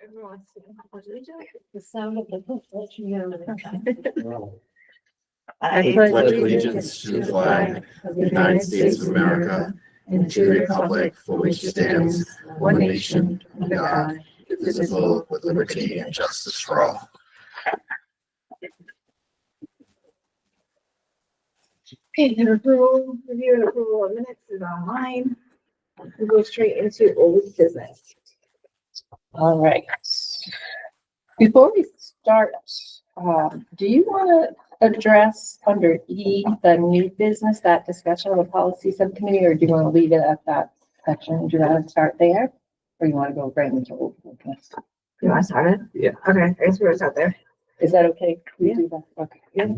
Everyone wants to pledge allegiance. The sound of the hook lets you know. I pledge allegiance to the flag of the United States of America and to the republic for which it stands, one nation, under God, indivisible, with liberty and justice for all. Okay, the approval, review and approval of minutes is online. We'll go straight into old business. All right. Before we start, do you want to address under E, the new business, that discussion of the policy subcommittee, or do you want to leave it at that section? Do you want to start there? Or you want to go right into old business? You want to start it? Yeah. Okay, I guess we're out there. Is that okay? We Yeah. do that? Okay. Yeah.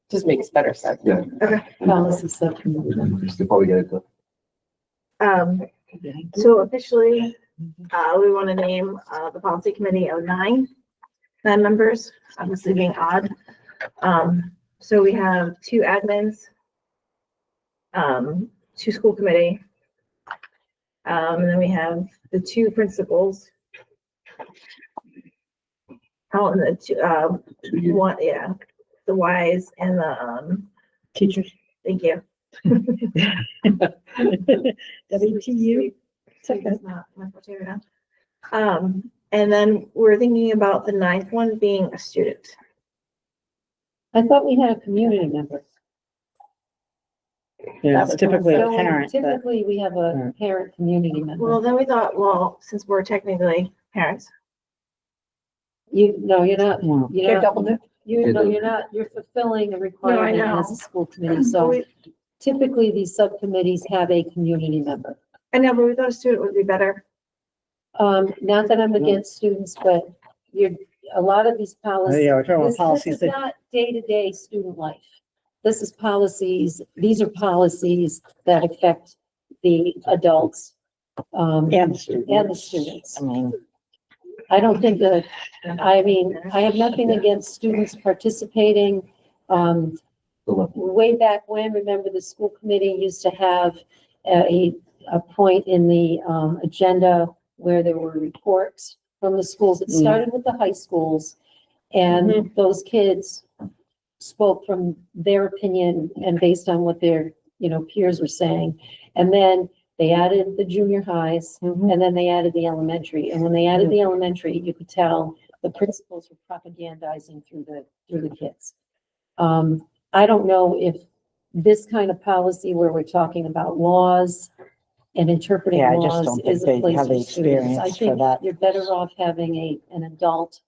Just makes better sense. Yeah. Okay. Policy subcommittee. Just before we get into So officially, we want to name, the policy committee of nine members, obviously being odd. So we have two admins, two school committee, and then we have the two principals. Oh, and the two, one, yeah, the Ys and the, Teachers. thank you. WTU. That's not my forte right now. And then we're thinking about the ninth one being a student. I thought we had a community member. Yeah, it's typically a So parent, but Typically, we have a parent community Well, member. then we thought, well, since we're technically parents, No, you're not. no. You're not, Yeah. you're not, you're fulfilling a requirement know. as a school committee. So typically, these subcommittees have a community member. I know, but we thought a student would be better. Not that I'm against students, but a lot of these policies. Yeah, we're talking about This policies is that, not day-to-day student life. This is policies, these are policies that affect the adults, and the students. and the students. I mean, I don't think that, I mean, I have nothing against students participating. Way back when, remember the school committee used to have a point in the agenda where there were reports from the schools. It started with the high schools, and those kids spoke from their opinion and based on what their, peers were saying. And then they added the junior highs, and then they added the elementary. And when they added the elementary, you could tell the principals were propagandizing through the kids. I don't know if this kind of policy where we're talking about laws and interpreting Yeah, I just laws don't think is a they place have for the students. I experience for think that. you're better off having an adult,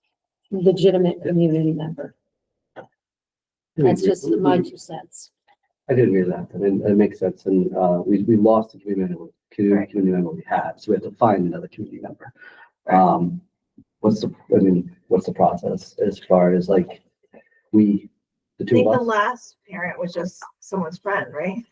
legitimate community member. That's just my 2 cents. I did agree with that. I mean, that makes sense. And we lost the community member we had, so we have to find another community member. What's the process as far as like the I two think of the us? last parent was just someone's friend, right?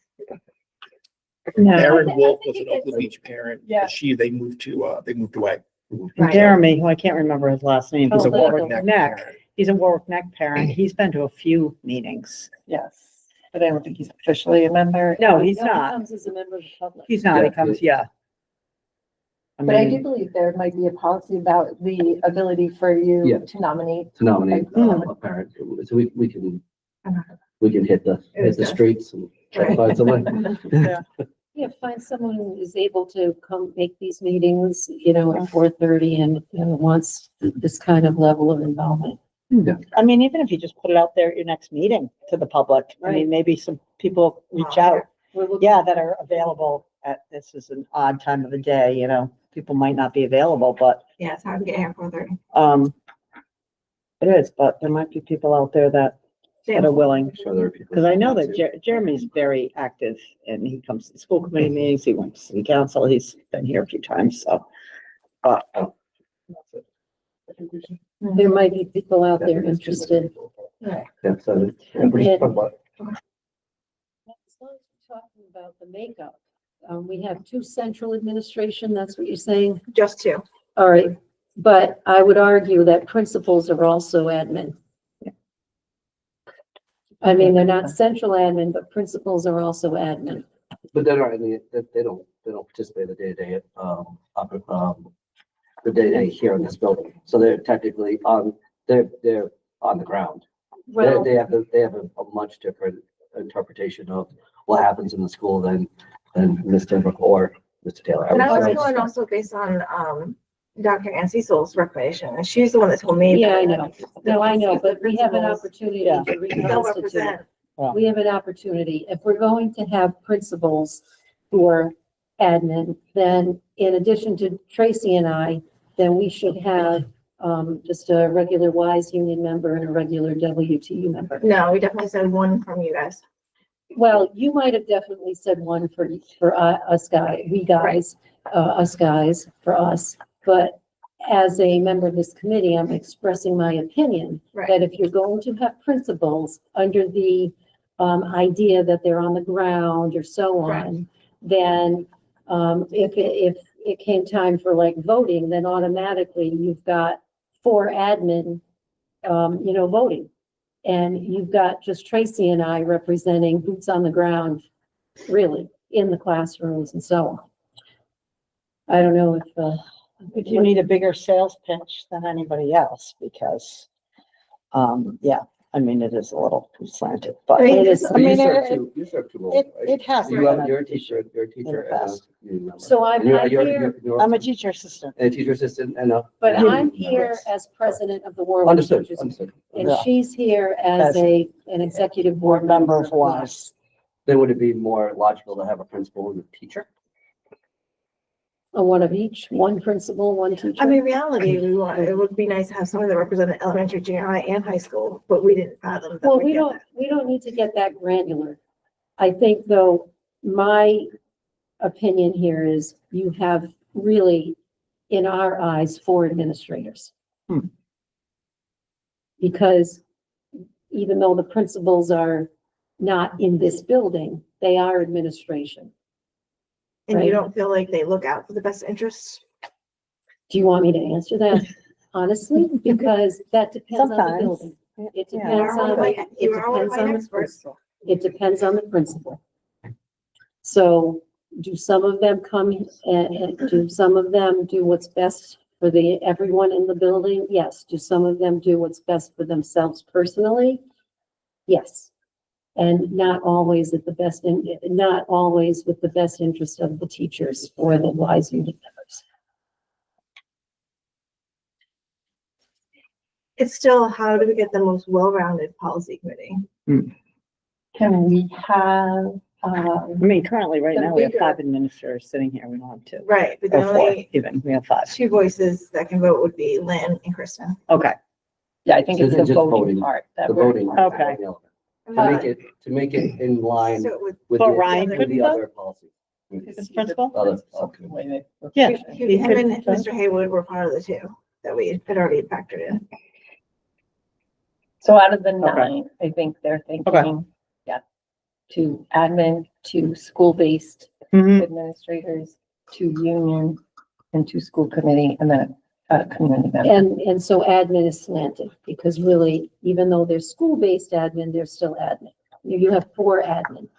No, Erin Wolf think was it an Oakland gets- Beach parent. Yeah. They moved away. Right. Jeremy, who I can't remember his last name, he's Oh, a the- Warwick Neck Neck. parent. He's a Warwick Neck parent. He's been to a few meetings. Yes, but I don't think he's officially a member. No, he's He not. comes as a member of the public. He's not. He Yeah. comes, yeah. But I do believe there might be a policy about the ability for Yeah. you to nominate. To nominate Mm. a parent, so we can hit the streets and try to find someone. Yeah, find someone who is able to come make these meetings, at 4:30 and, wants this kind of level of involvement. I mean, even if you just put it out there at your next meeting to the public, I Right. mean, maybe some people reach out, that are available this is an odd time of the day, people might not be available, but, Yeah, it's hard to get here at 4:30. it is, but there might be people out there that are willing. Sure there are people- Because I know that Jeremy's very active and he comes to school committee meetings, he went to city council, he's been here a few times, so. But, There might be people out there interested. Yeah, so. Talk about it. As long as we're talking about the makeup, we have 2 central administration, that's what you're saying? Just two. All right, but I would argue that principals are also admin. I mean, they're not central admin, but principals are also admin. But they don't participate in the day-to-day, the day here in this building. So they're technically they're on the ground. Well, They have a much different interpretation of what happens in the school than Mr. Brook or Mr. Taylor. I And I would was say. going also based on, Dr. Ann Cecil's recommendation, and she's the one that told me. yeah, that I know. No, I know, but we have an principals opportunity Yeah. to They'll reconstitute. represent, We have an opportunity. If we're going to have principals who are admin, then in addition to Tracy and I, then we should have, just a regular WISE union member and a regular WTU member. no, we definitely said one from you guys. Well, you might have definitely said one for us guys, for us. But as a member of this committee, I'm expressing my opinion Right. that if you're going to have principals under the idea that they're on the ground or so on, then if it came time for like voting, then automatically you've got 4 admin, voting. And you've got just Tracy and I representing boots on the ground, really, in the classrooms and so on. I don't know if, But you need a bigger sales pitch than anybody else because, yeah, I mean, it is a little slanted, but I mean, it is. I mean, You serve two roles, it right? has. You're a teacher, In the and past. a union member. So I'm And you're- you're- here, you're I'm a teacher assistant. a teacher assistant and a. but union I'm member. here as president of the Warwick Understood, Teachers. understood. And Yeah. she's here as As an executive board Member member of WISE. Then would it be more logical to have a principal and a teacher? A one of each, one principal, one teacher. I mean, reality, it would be nice to have someone that represented elementary, junior high and high school, but we didn't fathom. that Well, we'd we get don't, we don't need to get that granular. I think though, my opinion here is you have really, in our eyes, 4 administrators. Hmm. Because even though the principals are not in this building, they are administration. And you right. don't feel like they look out for the best interests? Do you want me to answer that honestly? Because that depends on the Sometimes. building. It Yeah. depends on, it You are one of depends my on the experts. principal. It depends on the principal. So do some of them come and do some of them do what's best for everyone in the building? Yes. Do some of them do what's best for themselves personally? Yes. And not always not always with the best interest of the teachers or the WISE unit members. It's still, how do we get the most well-rounded policy committee? Can we have, I mean, currently, right The now, we have bigger- 5 administrators sitting here. We don't have 2. Right, but the Or 4 only even. We have 5. 2 voices that can vote would be Lynn and Kristen. Okay. yeah, I think So it's then the just voting voting- part that The we're. voting. Okay. To make it in line So it would, with But the, Ryan with couldn't the vote? other policies. As principal? Other subcommittee. Yeah. him and Mr. Haywood were part of the 2 that we had already factored in. So out of the 9, I think they're Okay. thinking, yeah, 2 admin, 2 school-based Mhm. administrators, 2 union, and 2 school committee, and then a community member. And so admin is slanted because really, even though they're school-based admin, they're still admin. You have 4 admin.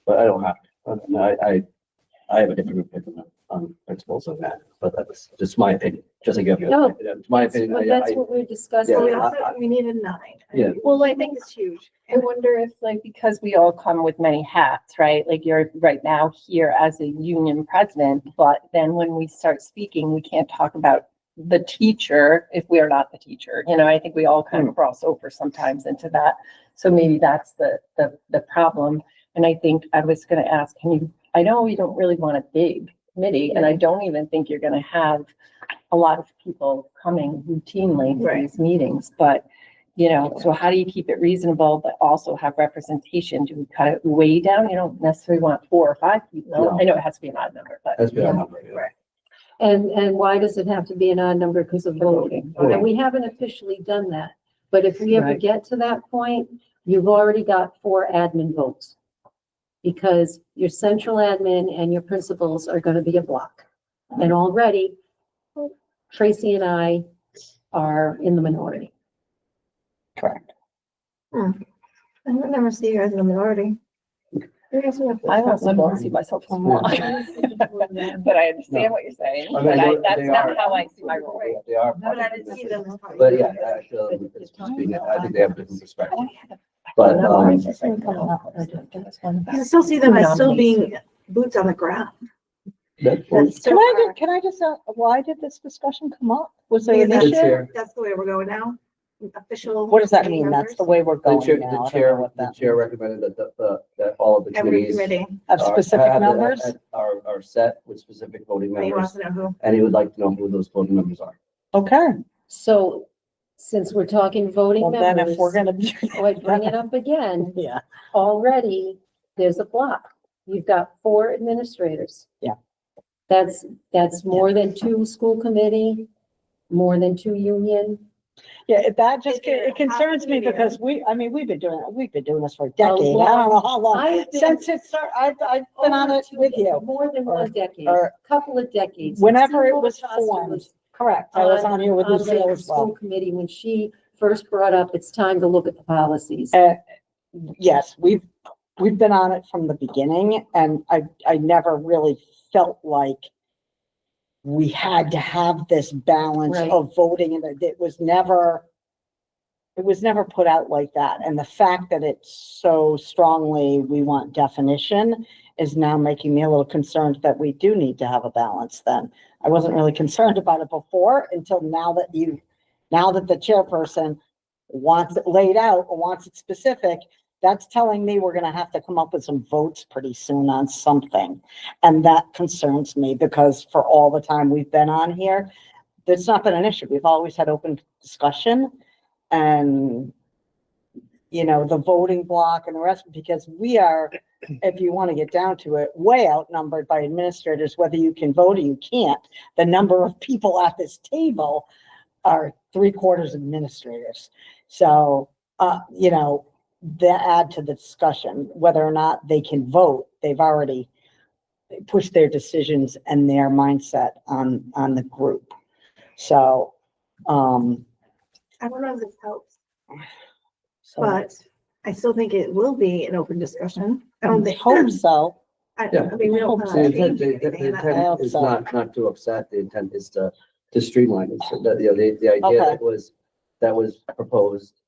But I don't have, I have a different opinion on principles of that, but that's just my opinion, just like you have your No, opinion. It's my opinion. But that's what we're discussing. So we Yeah, also, we needed 9. Yeah. Well, I I think it's huge. I wonder if like, because we all come with many hats, right? Like you're right now here as a union president, but then when we start speaking, we can't talk about the teacher if we are not the teacher. You know, I think we all kind of cross over sometimes into that. So maybe that's the problem. And I think I was gonna ask, I know you don't really want a big committee, and I don't even think you're gonna have a lot of people coming routinely to Right. these meetings, but so how do you keep it reasonable, but also have representation? Do we cut it way down? You don't necessarily want 4 or 5 people. No. I know it has to be an odd number, but. That's been you our know. number, yeah. And why does it have to be an odd number? Because of voting. Voting. And we haven't officially done that. But if we ever Right. get to that point, you've already got 4 admin votes. Because your central admin and your principals are gonna be a block. And already Tracy and I are in the minority. Correct. I would never see you as in the minority. I also don't see myself as long. But I understand what you're saying, I mean, but I know that's they not are- how I see my role. They are. But I didn't see them as part of. But the- yeah, I feel I think they have a different perspective. But, I still see them as still being boots on the ground. that's That's still our- Can I just, why did this discussion come up? Was there an Because The issue? chair. that's the way we're going now, official. What does that committee mean? That's the members, way we're The going chair, now. I the don't know chair, what the that chair means. recommended that all of the Every committees. committee, Of are- specific have- numbers? Are set with specific voting he wants members, to know who. and he would like to know who those voting members are. Okay, So since we're talking voting well then if members, we're gonna do I bring it up again, yeah, already there's a block. You've got 4 administrators. Yeah. That's more than 2 school committee, more than 2 union. yeah, that just, Is there it concerns me continuity? because we've been doing this for a decade. I don't know how long, I've been- since it started, I've been on Over it 2 with you. More than Or- 1 decade, or- couple of decades. Whenever it Sue was Costa formed, correct, I was on here with on the Lucille as School well. committee, when she first brought up, it's time to look at the policies. Yes, we've been on it from the beginning and I never really felt like we had to have this balance Right. of voting and it was never put out like that. And the fact that it's so strongly, we want definition is now making me a little concerned that we do need to have a balance then. I wasn't really concerned about it before until now that the chairperson wants it laid out or wants it specific, that's telling me we're gonna have to come up with some votes pretty soon on something. And that concerns me because for all the time we've been on here, there's not been an issue. We've always had open discussion and, you know, the voting block and the rest, because we are, if you want to get down to it, way outnumbered by administrators, whether you can vote or you can't. The number of people at this table are 3/4 administrators. So, you know, that add to the discussion, whether or not they can vote, they've already pushed their decisions and their mindset on the group. So, I don't know if this helps, so but I still think it will be an open discussion. I don't I think. hope so. I Yeah. mean, we don't Hope plan The on intent, changing the anything. and I intent hope is so. not to upset, the intent is to streamline it. So that, you know, the idea Okay. that was proposed,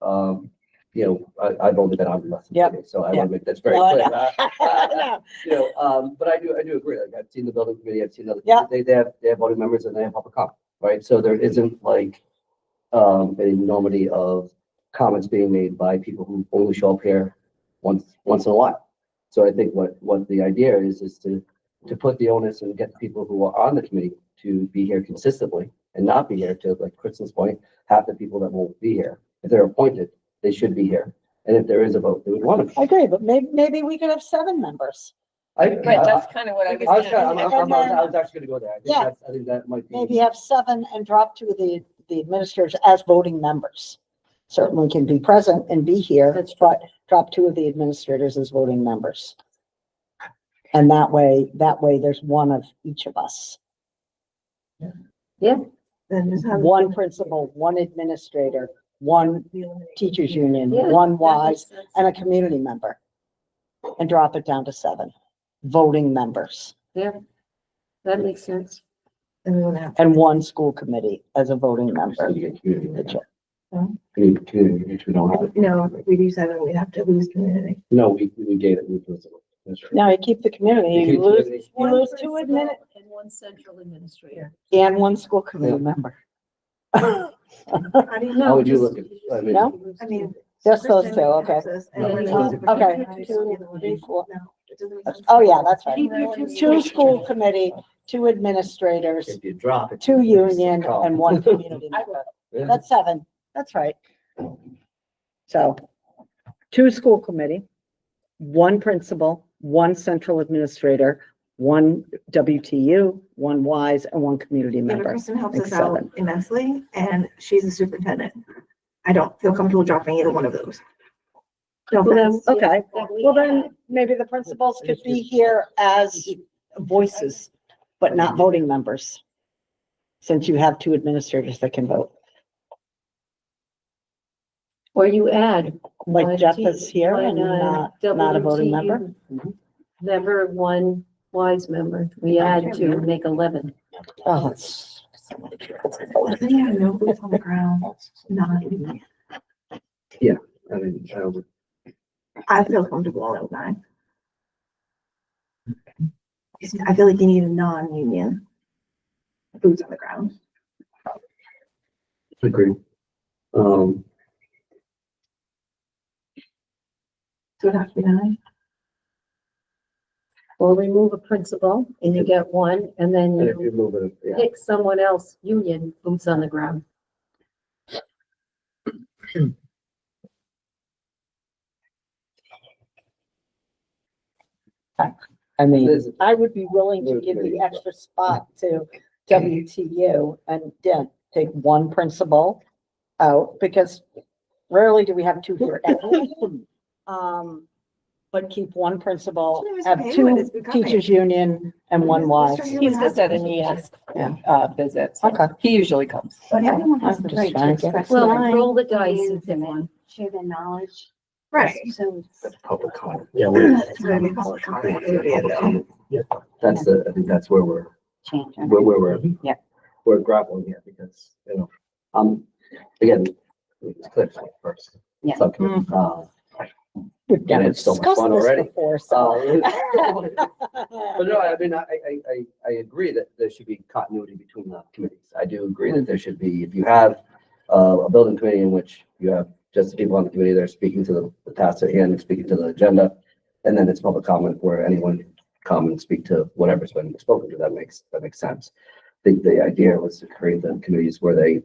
you know, I've only been on the lesson. Yep. committee, so I Yep. want to make that very No, I clear. know. You know, but I do agree, like, I've seen the building committee, I've seen other, Yeah. they have voting members and they have public comment, right? So there isn't like, an enormity of comments being made by people who only show up here once in a while. So I think what the idea is to put the onus and get the people who are on the committee to be here consistently and not be here to, like Kristen's point, half the people that won't be here. If they're appointed, they should be here. And if there is a vote, they would want to. I agree, but maybe we could have 7 members. Right, that's kind of what I was. I was actually gonna go there. Yeah. I think that might be. Maybe have 7 and drop 2 of the administrators as voting members. Certainly can be present and be here, but drop 2 of the administrators as voting members. And that way there's 1 of each of us. Then just have. 1 principal, 1 administrator, 1 teachers union, Yeah, 1 that wise, makes sense. and a community member. And drop it down to 7 voting members Yeah, that makes sense. Everyone have. and 1 school committee as a voting member. Community, Hmm? which we don't have. No, if we do 7, we'd have to lose community. No, we gave it. That's right. Now you keep the community, You you keep lose, community. you lose 2 admin And 1 central administrator. and 1 school committee member. How do you How know? would you look at, I mean, No? I mean. Just those Kristen 2, okay. has us, and Yeah, we're yeah. not- Okay. Two, 2, 3, 4. No, it doesn't make sense. Oh, yeah, that's right. Keep your 2 school committee, 2 administrators, if you drop it. 2 union and 1 community member. Yeah. That's 7. That's right. So 2 school committee, 1 principal, 1 central administrator, 1 WTU, 1 wise, and 1 community Yeah, but member. Kristen helps Makes us out 7. immensely, and she's the superintendent. I don't feel comfortable dropping either one of those. No Well, then, offense. okay, That we well have. then, maybe the principals could be here as voices, but not voting members. Since you have 2 administrators that can vote, Or you add. like Jeff is here and not a voting WTU. member. member, one wise member. We add to make 11. Oh, it's. Yeah, no boots on the ground, nine. I mean, I would, I feel comfortable at 9. I feel like you need a non-union boots on the ground. agree. So it has to be 9. Or remove a principal and you get one, and then And if you you move it, yeah, pick someone else, union, boots on the ground. I mean, There's- I would be willing to give the extra spot to WTU and take one principal out because rarely do we have two here. But keep one principal, have two teachers union and one wise. He's just at an ES, visit. so Okay. He usually comes. But everyone has the right to express Well, their roll the dice and pick one. Share their knowledge. Right. So That's public comment. Yeah, It's gonna be public comment. that's the, I think that's where we're, change. we're, Yeah. we're grappling here because, again, it's clear first. Yeah. Subcommittee, We've And it's so much discussed fun this already. before, so. But no, I mean, I agree that there should be continuity between the committees. I do agree that there should be, if you have a building committee in which you have just the people on the committee that are speaking to the task at hand and speaking to the agenda, and then it's public comment where anyone can come and speak to whatever's been spoken to, that makes sense. The idea was to create the committees where they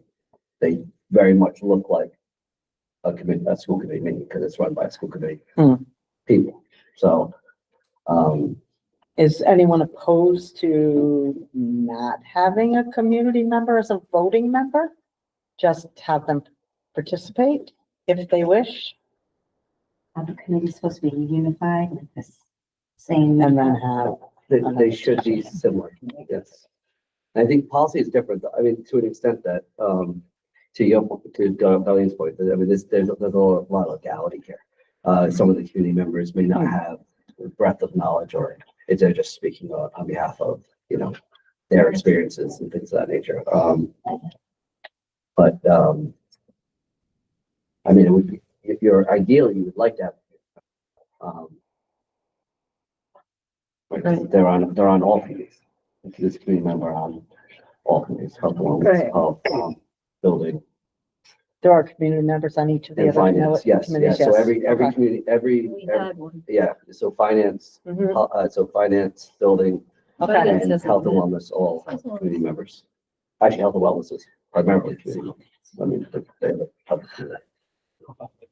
very much look like a school committee meeting because it's run by a school committee people. So, Is anyone opposed to not having a community member as a voting member? Just have them participate if they wish Are the committees supposed to be unified with this same? and then have. they should be similar, yes. I think policy is different, though. I mean, to an extent that, to Darlene's point, I mean, there's a lot of legality here. Some of the community members may not have the breadth of knowledge, or if they're just speaking on behalf of, their experiences and things of that nature. I mean, it would be, if you're ideally, you would like to have, Right. they're on all committees. This community member on all committees, health and wellness, Right. health, building, There are community members on each of the and other finance, yes, committees, yes. So yes. every Okay. community, We had one. yeah, so finance, Mhm. finance, building, Okay. Finance and doesn't health and fit. wellness, all community members. Actually, health and wellness is primarily community. I mean, they're the public community.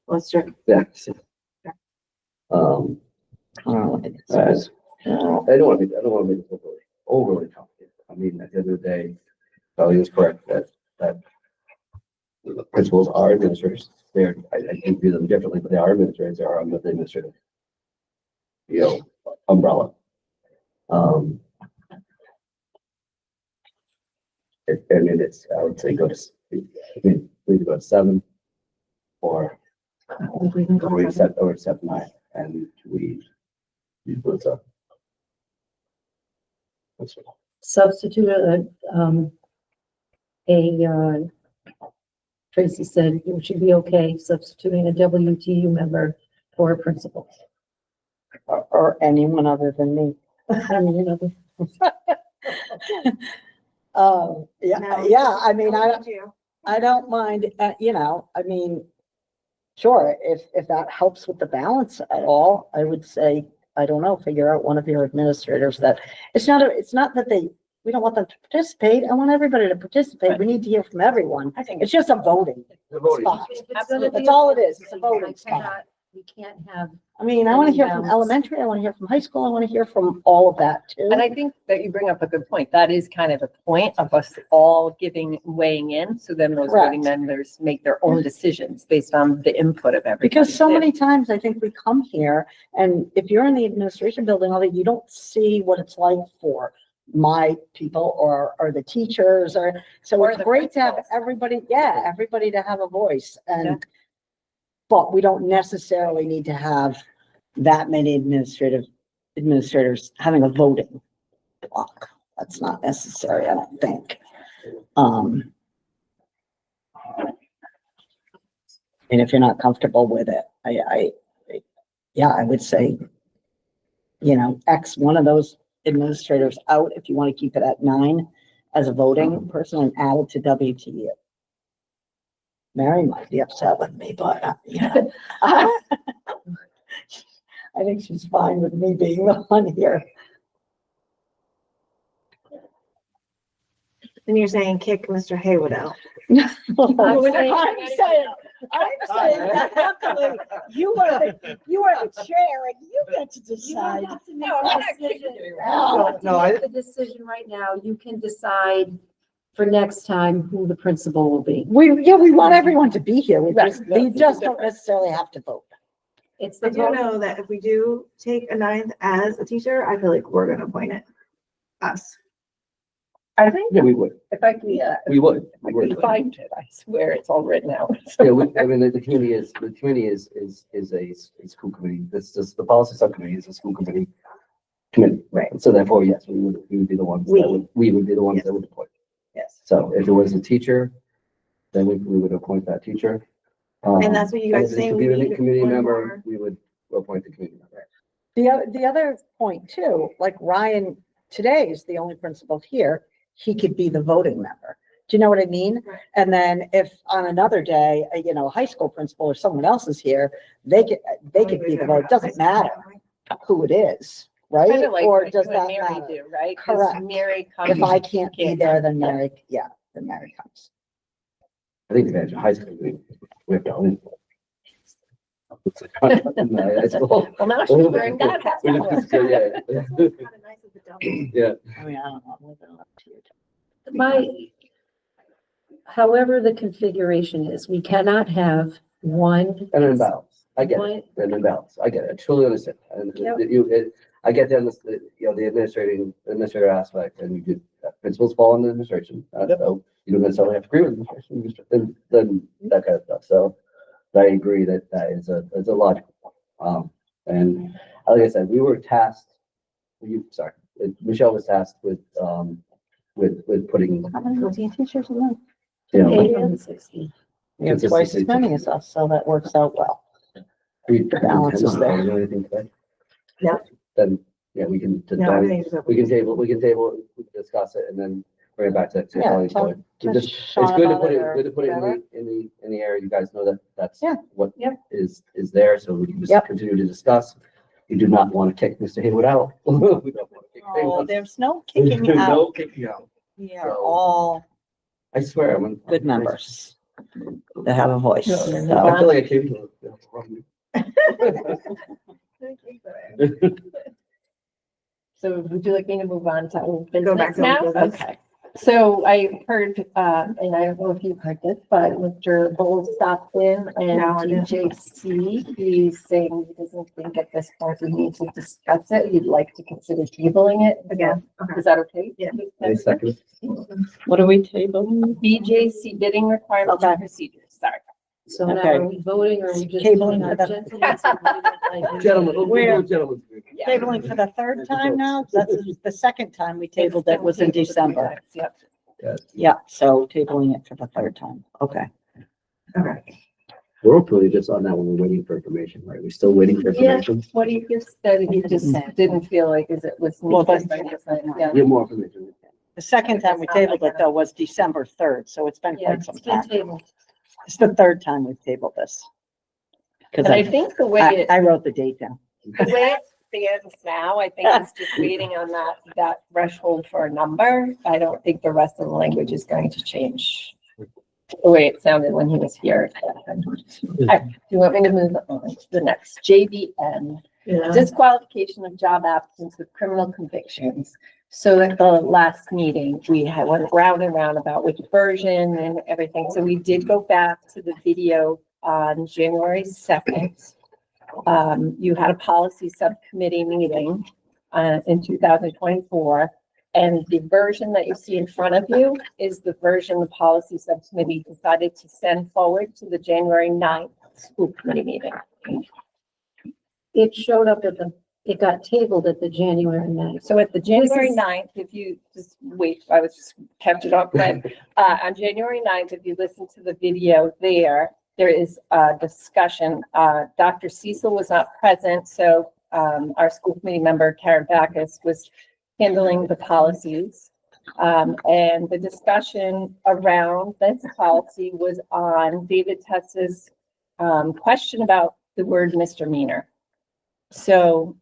Let's do. Yeah. Oh, I don't want to make it overly complicated. I mean, at the end of the day, Kelly is correct that the principals are administrators. I do view them differently, but they are administrators. They are under the administrative, umbrella. I mean, I would say we go to 7 or accept 9 and we put up. Substitute Tracy said it should be okay substituting a WTU member for a principal. Or anyone other than me. I mean, Yeah, I mean, I don't mind, I mean, sure, if that helps with the balance at all, I would say, I don't know, figure out one of your administrators that, it's not that we don't want them to participate. I want everybody to participate. We need to hear from everyone. I think It's just a voting spot. That's all it is. It's a voting spot. We can't have. I mean, I want to hear from elementary, I want to hear from high school, I want to hear from all of that too. And I think that you bring up a good point. That is kind of the point of us all weighing in. So then those voting Correct. members make their own decisions based on the input of everybody. Because so many times I think we come here and if you're in the administration building, all that, you don't see what it's like for my people or the teachers so Or it's the great to have principals. everybody to have a voice but we don't necessarily need to have that many administrative administrators having a voting block. That's not necessary, I don't think. And if you're not comfortable with it, yeah, I would say, X one of those administrators out if you want to keep it at 9 as a voting person and add it to WTU. Mary might be upset with me, but, I think she's fine with me being the one here. And you're saying kick Mr. Haywood out. saying- I'm saying that luckily, you are the chair and you get to You don't decide. have to make a decision. You don't have to No, I- make the decision right now. You can decide for next time who the principal will be. We want everyone to be here. We just don't necessarily have to vote. It's I the do vote. know that if we do take a 9th as a teacher, I feel like we're gonna appoint it. Us. I think Yeah, we would, if I can, we would. I can find it, I swear it's all written out. Yeah, I mean, the committee is a school committee. This is the policy subcommittee is a school committee. Right. So therefore, yes, we would be the ones we would be the ones that would appoint. Yes. So if it was a teacher, then we would appoint that teacher. And that's what you guys If it's a saying, we need community one member, more. we would appoint the community member. The other point too, like Ryan today is the only principal here. He could be the voting member. Do you know what I mean? Right. And then if on another day, a high school principal or someone else is here, they could be the vote. It doesn't matter who it is, Kind right? of like Or what does you and that Mary matter? do, right? 'Cause Correct. Mary comes. If I can't be can't there, come. then Mary comes. I think the advantage of high school, we have to own. High school. Well, now she's wearing that hat. We just- yeah. Yeah. I mean, I don't know. I'm leaving it up to you. However the configuration is, we cannot have one. And in balance, I get it, one- and in balance, I get it, I truly understand. And Yep. I get the administrator aspect, and you do, principals fall under administration. So you don't necessarily have to agree with administration, then that kind of stuff, so I agree that is a logical. And like I said, we were tasked, Michelle was tasked with putting, How many 14 teachers in there? 860. We have twice as many as us, so that works out well. Balance is there. Anything today? Yep. Then, yeah, we can, No, everything's we can table, we can discuss it and then bring it back to. Yeah, Holly's talk point. to It's Sean good to about put it it, or good to put it whatever. in the air. You guys know that that's Yeah. what Yep. is there, so we can just Yep. continue to discuss. You do not want to kick Mr. Haywood out. We don't want to kick Oh, Haywood out. there's no kicking No out. kicking out. We are all I swear, I'm. good members that have a voice. I So, feel like I came to. So would you like me to move on to old Go back business to now? old business. Okay. So I heard, and I don't know if you've heard this, but Mr. Bowles stopped in and No, I didn't. DJC, he's saying he doesn't think at this point we need to discuss it. He'd like to consider tabling it Again, okay. Is that okay? Yeah. Any second? what are we tabling? BJC bidding requirements and Okay. procedures, sorry. So now Okay. are we voting or are we just? Cabling doing for our the- gentlemen's agreement? Gentlemen, we'll Where- do gentlemen's agreement. Tabling for the third time now? That's the second time we tabled it was in December. Yep. Yeah, so tabling it for the third time. Okay. Okay. We're hopefully just on that one, we're waiting for information, right? We're still waiting for Yeah. information. What he just said, he just didn't feel like it was. Well, that's- Yeah. We have more information. The second time we tabled it though was December 3rd, so it's been Yeah, quite some it's been time. tabled. It's the third time we've tabled this. Cause And I I, think the way it, I wrote the date down. the way it stands now, I think it's just waiting on that threshold for a number. I don't think the rest of the language is going to change the way it sounded when he was here. Do you want me to move on to the next? JVN, Yeah. disqualification of job applicants with criminal convictions. So at the last meeting, we had went round and round about which version and everything. So we did go back to the video on January 2nd. You had a policy subcommittee meeting in 2024. And the version that you see in front of you is the version the policy subcommittee decided to send forward to the January 9th school committee meeting. It showed up at the it got tabled at the January 9th. So at the January is- 9th, if you just wait, I was just kept it up, but on January 9th, if you listen to the video there is a discussion. Dr. Cecil was not present, so our school committee member, Karen Backus, was handling the policies. And the discussion around this policy was on David Tess's question about the word misdemeanor. So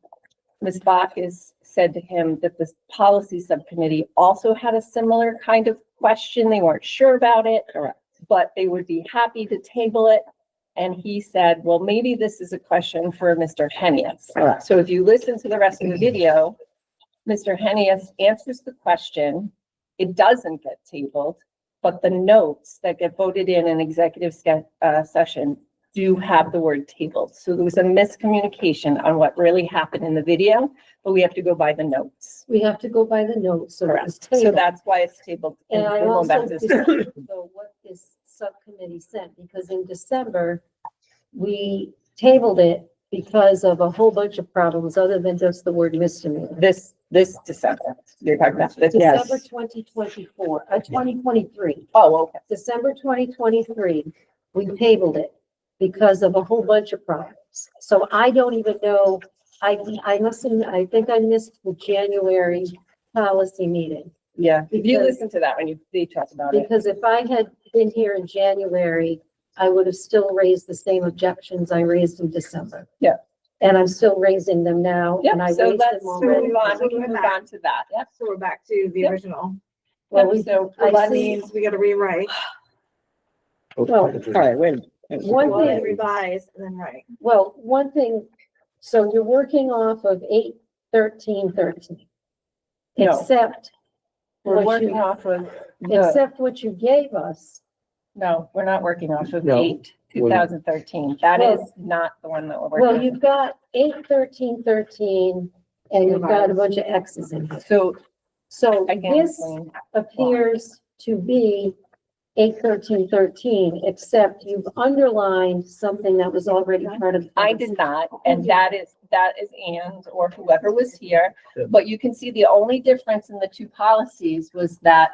Ms. Bacchus said to him that this policy subcommittee also had a similar kind of question. They weren't sure about it. Correct. But they would be happy to table it. And he said, well, maybe this is a question for Mr. Henius. Correct. So if you listen to the rest of the video, Mr. Henius answers the question. It doesn't get tabled, but the notes that get voted in an executive session do have the word tabled. So there was a miscommunication on what really happened in the video, but we have to go by the notes. We have to go by the notes, so it was Correct. So tabled. that's why it's tabled. And I We're going back also to- discussed though what this subcommittee sent, because in December, we tabled it because of a whole bunch of problems other than just the word misdemeanor. This December, you're talking about this. Yes. December 2024, 2023, Oh, okay. December 2023, we tabled it because of a whole bunch of problems. So I don't even know, I think I missed the January policy meeting. Yeah, if you Because- listen to that when they talk about it. Because if I had been here in January, I would have still raised the same objections I raised in December. Yeah. And I'm still raising them now, and I Yeah, so raised let's them move already. on, we can move on to that. Yep. So we're back to the Yep. original. Well, we- So I That see- means we gotta rewrite. Well, all right, wait. One Well, thing- revise and then write. Well, one thing, so you're working off of 8/13/13. No. Except We're what working you, off of, except what you gave us. no, we're not working off of No. 8/2013. That Well- is not the one that we're Well, working you've got 8/13/13, and you've got a bunch of X's in here. on. So So I can this explain. appears to be 8/13/13, except you've underlined something that was already part of. I did not, and that is Ann or whoever was here. Yeah. But you can see the only difference in the two policies was that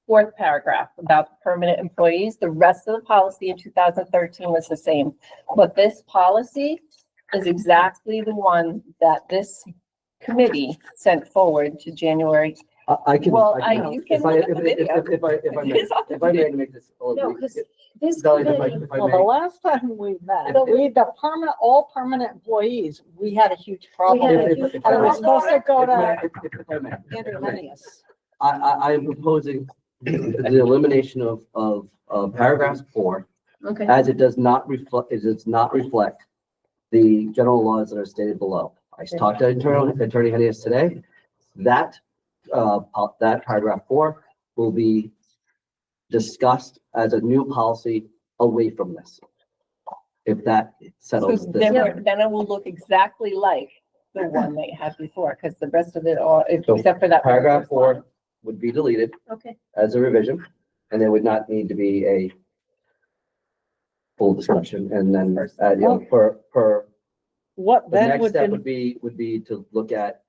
fourth paragraph about permanent employees. The rest of the policy in 2013 was the same. But this policy is exactly the one that this committee sent forward to January. I can. Well, can- you can if I- look at the if- video. If I may, It's on the if I may video. make this. a No, little because brief. this Dolly, committee, if I Well, the may. last time we met, If- we, the permanent, all permanent employees, we had a huge problem. We had a If- huge if I And it may. was supposed to go If I- to if I may. Andrew Henius. I'm proposing the elimination of paragraph 4, okay, as it does not reflect the general laws that are stated below. I talked to Attorney Henius today. That paragraph 4 will be discussed as a new policy away from this. If that So settles this. then it will look exactly like the one they had before, because the rest of it all, So except for that. Paragraph 4 would be deleted okay. as a revision, and there would not need to be a full discussion, and then, per, What the then next would step be, would be to look at,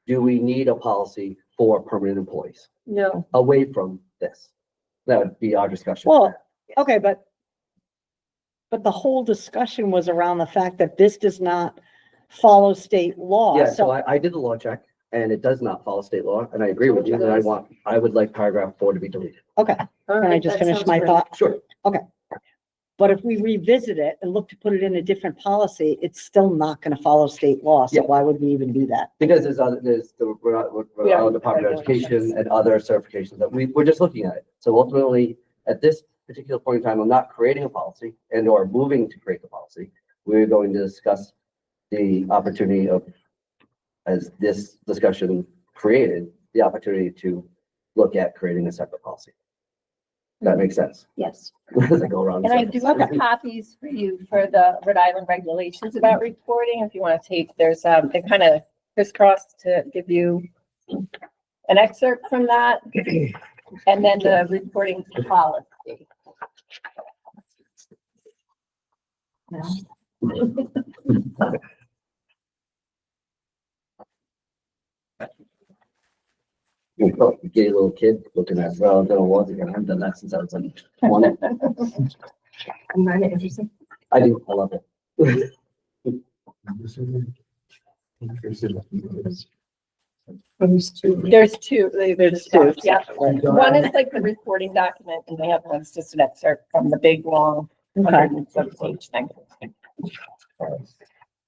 do we need a policy for permanent employees No, away from this? That would be our discussion. well, okay, but the whole discussion was around the fact that this does not follow state law. Yeah, so So I did the law check, and it does not follow state law, and I agree with you, and I would like paragraph 4 to be deleted. okay, all can I right, just that finish sounds my great. thought? Sure. But if we revisit it and look to put it in a different policy, it's still not gonna follow state law. So Yeah. why would we even do that? Because there's the Rhode Island Department of Education and other certifications that we're just looking at it. So ultimately, at this particular point in time, I'm not creating a policy and or moving to create the policy. We're going to discuss the opportunity of, as this discussion created, the opportunity to look at creating a separate policy. That makes sense. Yes, As I go around. And I do have copies for you for the Rhode Island regulations about reporting, if you want to take, there's, they kind of crisscrossed to give you an excerpt from that, and then the reporting policy. You know, you get a little kid looking at, well, I've done awards again. I haven't done that since I was like 20. I'm not interested. I do, I love it. There's two, yeah. One is like the reporting document and the other one's just an excerpt from the big, long, 107-page thing.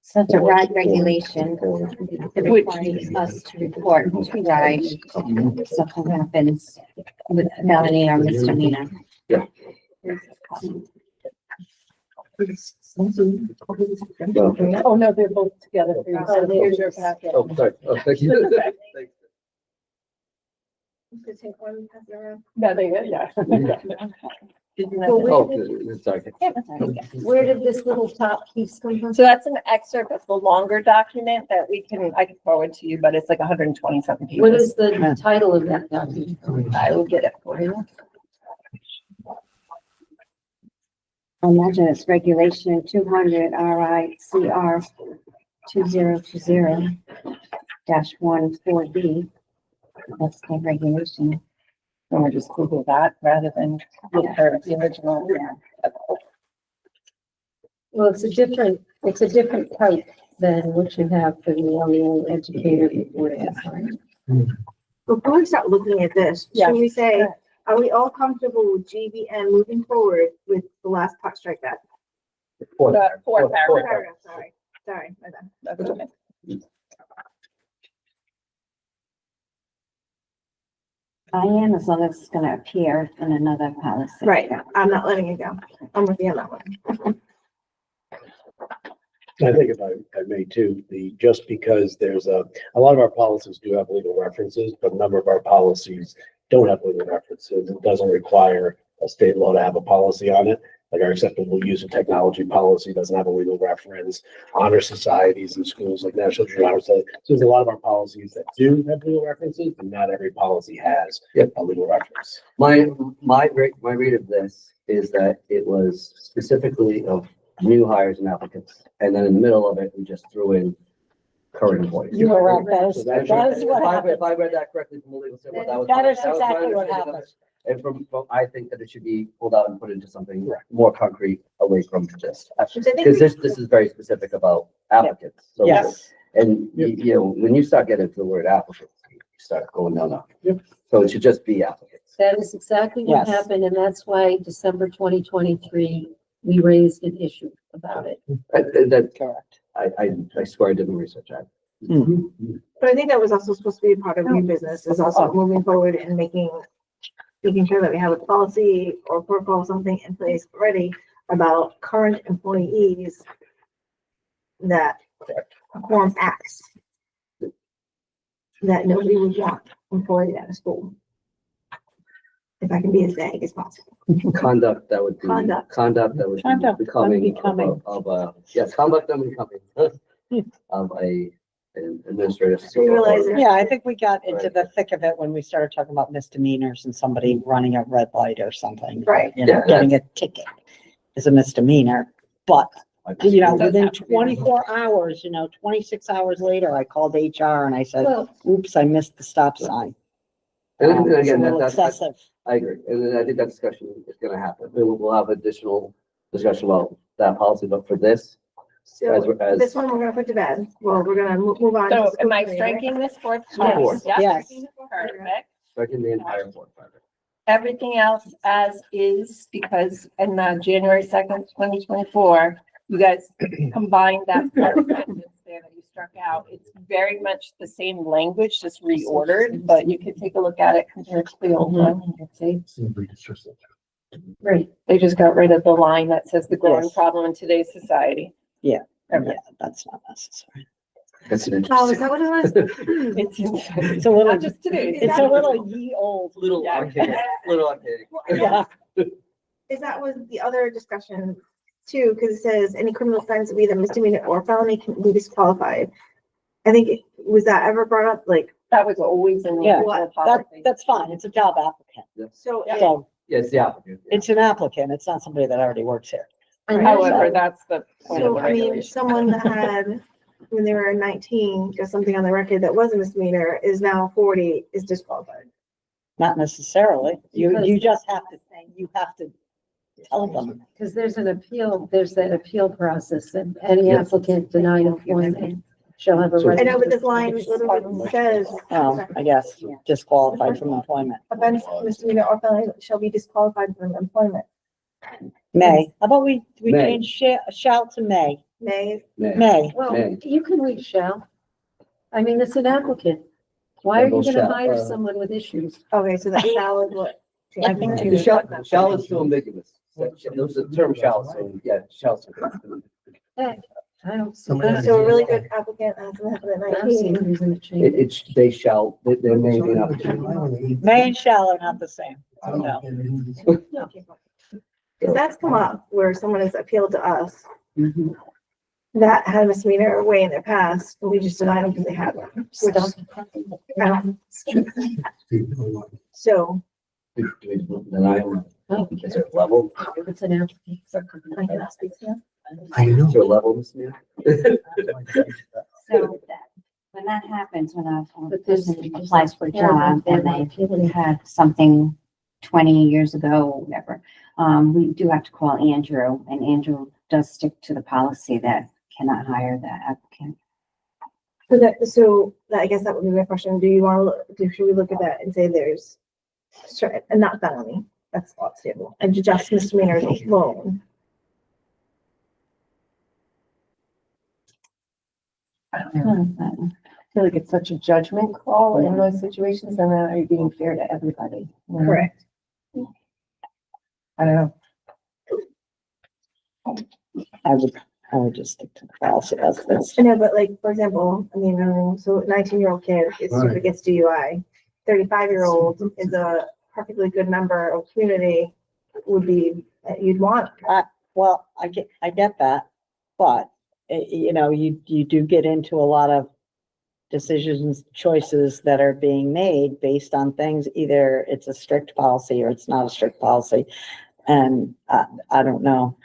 So it's a RIDE regulation that requires us to report to RIDE if something happens with felony or misdemeanor. Yeah. Oh, no, they're both together. Here's your packet. Oh, sorry. Oh, thank you. Thanks. No, they, yeah. Oh, good. Sorry. Where did this little top piece come from? So that's an excerpt of the longer document that I can forward to you, but it's like 120 something pages. What is the title of that document? I will get it for you. I imagine it's regulation 200 RICR 2020-14B. That's the regulation. I'm gonna just Google that rather than look for the original. Well, it's a different type than what you have for the annual educator report. Before we start looking at this, Yeah. should we say, are we all comfortable with GBN moving forward with the last part strike that? The fourth Fourth paragraph. paragraph, sorry, my bad. That's okay. I am, as long as it's gonna appear in another policy. Right, I'm not letting it go. I'm with you on that one. I think if I may too, just because there's a lot of our policies do have legal references, but a number of our policies don't have legal references. It doesn't require a state law to have a policy on it. Like our acceptable use of technology policy doesn't have a legal reference. Honor societies in schools like National Junior Honor Society. So there's a lot of our policies that do have legal references, but not every policy has a legal reference. My read of this is that it was specifically of new hires and applicants. And then in the middle of it, we just threw in current employees. You were right, that So is what happened. If I read that correctly from the legal standpoint, that was. That is that was my exactly what understanding of happened. it. And from, I think that it should be pulled out and put into something more concrete away from this. Because this is very specific about applicants. So, Yes. and you know, when you start getting to the word applicants, you start going, no. Yep. So it should just be applicants. That is exactly what Yes. happened, and that's why December 2023, we raised an issue about it. That, Correct. I swear I did my research on. But I think that was also supposed to be a part of new business, is also moving forward and making sure that we have a policy or protocol, something in place already about current employees that perform acts that nobody would want employed at a school. If I can be as vague as possible. Conduct that would be. Conduct. Conduct that would Conduct be becoming. unbecoming. Yes, conduct unbecoming of an administrative. So you realize supervisor. Yeah, I think we got into the thick of it when we started talking about misdemeanors and somebody running a red light or something. Right. You know, Yeah. getting a ticket is a misdemeanor, but you know, Does within have to be. 24 hours, 26 hours later, I called HR and I said, Well, oops, I missed the stop sign. And It's a again, little that's, excessive. I agree. And then I think that discussion is gonna happen. We'll have additional discussion about that policy, but for this, So as- this one we're gonna put to bed. Well, we're gonna move on. to So school am I committee, right? striking this fourth? Yes. part? Yeah. Yes. Perfect. striking the entire board. Everything else as is, because in January 2nd, 2024, you guys combined that part sentence there that you struck out. It's very much the same language, just reordered, but you could take a look at it compared to the old one. and see. Right, they just got rid of the line that says the growing Yes. problem in today's society. Yeah. Okay. Yeah, that's not necessary. That's an Oh, is interesting. that what it was? It's, It's a little, not just today. it's a little ye old. Little Yeah. archaic, little archaic. Well, I guess is that was the other discussion too, because it says any criminal offense, be it a misdemeanor or felony, can be disqualified. I think was that ever brought up? Like, That was always in the Yeah, original That, policy. that's fine. It's a job applicant. so Yeah. So Yeah, it's the applicant. yeah. it's an applicant. It's not somebody that already works here. However, that's the point of so the I mean, regulation. someone that had when they were 19, does something on the record that was a misdemeanor, is now 40, is disqualified. Not necessarily. You Because- just have to, you have to tell them. Because there's that appeal process, and any applicant denied employment shall have a So- right. I know, but this line literally says, I guess disqualified from employment. offense, misdemeanor, or felony shall be disqualified from employment. May. How about we May. change shall to may? May, May. Well, May. you can read shall. I mean, it's an applicant. Why are you Well, gonna shall, hire someone with issues? okay, so that shall is what? I think The shall is still ambiguous. The term shall, so yeah, shall. Heck, I don't see Somebody that. So a really good applicant, that's what happened I at don't see 19. a reason to change it. It's, they shall, there may be an opportunity. May and shall are not the same. No. Okay, because that's come up where someone has appealed to us Mhm. that had a misdemeanor way in their past, and we just denied them because they had one. Which, so Do we deny them? Is there a level? If it's an applicant. I cannot speak to that. I know. Is there a level, Ms. Mia? So that, when that happens, when a But there's- person applies for a job and they had something 20 years ago or whatever, we do have to call Andrew, and Andrew does stick to the policy that cannot hire that applicant. So I guess that would be my question. Do you want to, should we look at that and say there's, and not felony, that's understandable, and just misdemeanors alone? I feel like it's such a judgment call in those situations, and then are you being fair to everybody? You know? Correct. I don't know. I would just stick to the policy as this. I know, but like, for example, I mean, so 19-year-old kid gets DUI, 35-year-old is a perfectly good member of community, would be, you'd want. Well, I get that, but, you know, you do get into a lot of decisions, choices that are being made based on things, either it's a strict policy or it's not a strict policy. And, I don't know.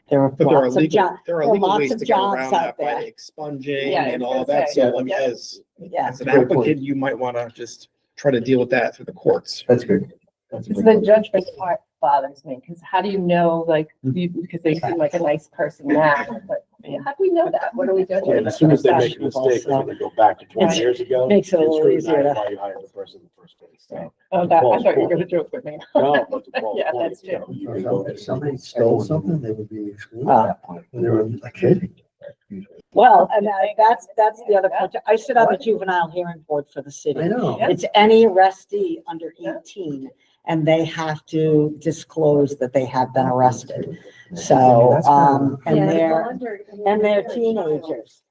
There are But there are lots of legal, jobs, there are there are legal lots ways of to get jobs around out that by there. expunging Yeah, and I was all gonna that. say, So I mean, yeah. Yeah. as an Great point. applicant, you might want to just try to deal with that through the courts. That's good. That's a It's good the point. judgment part bothers me, because how do you know, like, because they seem like a nice person now, but how do we know that? What are we judging? And as soon as they make a mistake, they're gonna go back to 20 years ago. Makes it a and little easier scrutinize to- Why you hired the person in the first place. So, Oh, that, I thought you were gonna joke with me. no, but to Paul's Yeah, point, that's you know, true. you can go If somebody stole something, they would be excluded Ah. at that point. When they were a kid. Well, and that's the other point. I sit on the juvenile hearing board for the city. I know. Yeah. It's any arrestee under 18, and they have to disclose that they have been arrested. So, That's kinda- and Yeah, they're, well, under- and they're teenagers.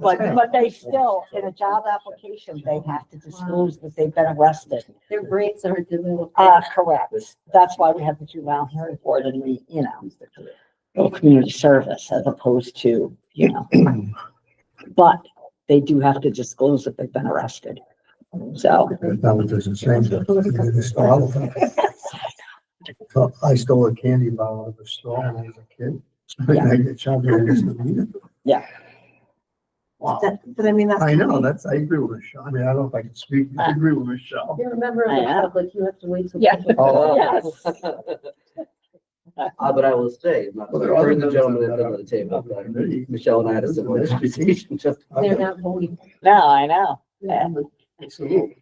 But they still, in a job application, they have to disclose that they've been arrested. Their brains aren't developed. Correct. That's why we have the juvenile hearing board and we, you know, community service as opposed to, you know. But they do have to disclose that they've been arrested. So, That was just a shame that they just stole all of them. So I stole a candy bar out of a store when I was a kid. Yeah. I get shot there just to beat it. wow. But I mean, that's. I know, I agree with Michelle. I mean, I don't know if I can speak, but I agree with Michelle. If you're a member of the I know. public, you have to wait till. Yeah. Oh, Yes. But I will say, not to Well, there are turn the other gentleman members at the table, but Michelle and I had a similar disputation just. They're not voting. No, I know. Yeah. Absolutely.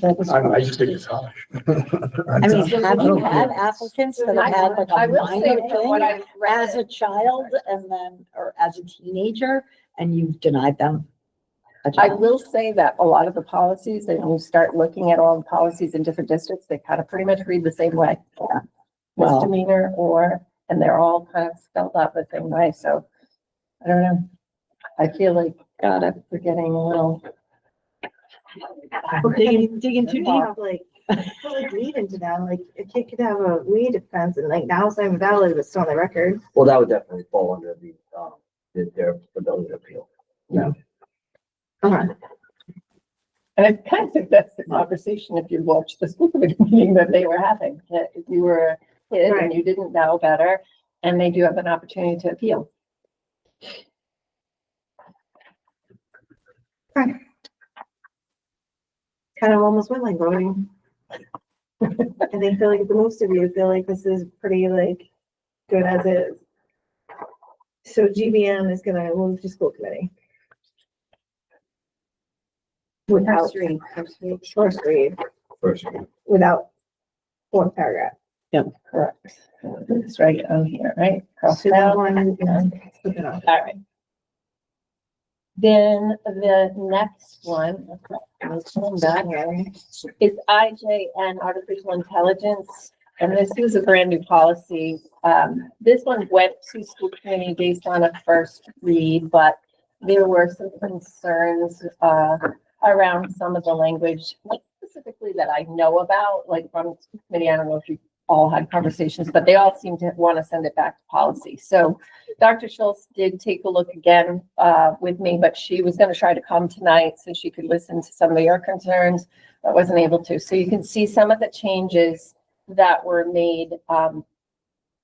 That was- I just think it's harsh. I mean, have you had applicants that have had like I a will say minor from what thing I've read. as a child and then, or as a teenager, and you've denied them? a I job? will say that a lot of the policies, and when you start looking at all the policies in different districts, they kind of pretty much read the same way. Well- Misdemeanor and they're all kind of spelled out the same way, so I don't know. I feel like, we're getting a little. Digging too deep. Have, like, put like weed into them, like a kid could have a weed offense and like now it's not even valid, but it's still on the record. Well, that would definitely fall under their ability to appeal. Uh-huh. And I kind of think that's the conversation, if you watch the school committee meeting that they were having, that if you were a kid Right. and you didn't know better, and they do have an opportunity to appeal. Kind of almost went like voting. And they feel like the most of you feel like this is pretty like good as is. So GBM is gonna move to school committee. Without first read, without fourth paragraph. Correct. It's right on here, right? Cross So that out. one, you can flip it off. All right. Then the next one, is IJN, artificial intelligence. And this was a brand new policy. This one went to school committee based on a first read, but there were some concerns, around some of the language, like specifically that I know about, like from school committee. I don't know if you all had conversations, but they all seem to want to send it back to policy. So Dr. Schultz did take a look again, with me, but she was going to try to come tonight so she could listen to some of your concerns, but wasn't able to. So you can see some of the changes that were made,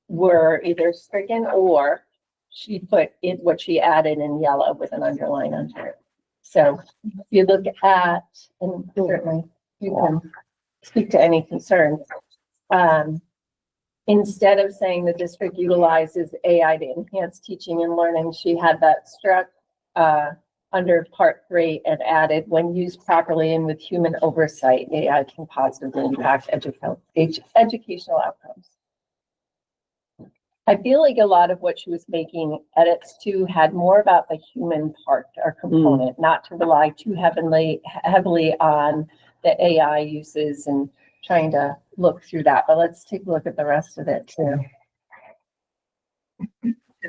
were either stricken or she put in what she added in yellow with an underline under it. So if you look at, and certainly you can speak to any concerns. Instead of saying the district utilizes AI to enhance teaching and learning, she had that struck under part 3 and added, when used properly and with human oversight, AI can positively impact educational outcomes. I feel like a lot of what she was making edits to had more about the human part or component, not to rely too heavily on the AI uses and trying to look through that. But let's take a look at the rest of it too.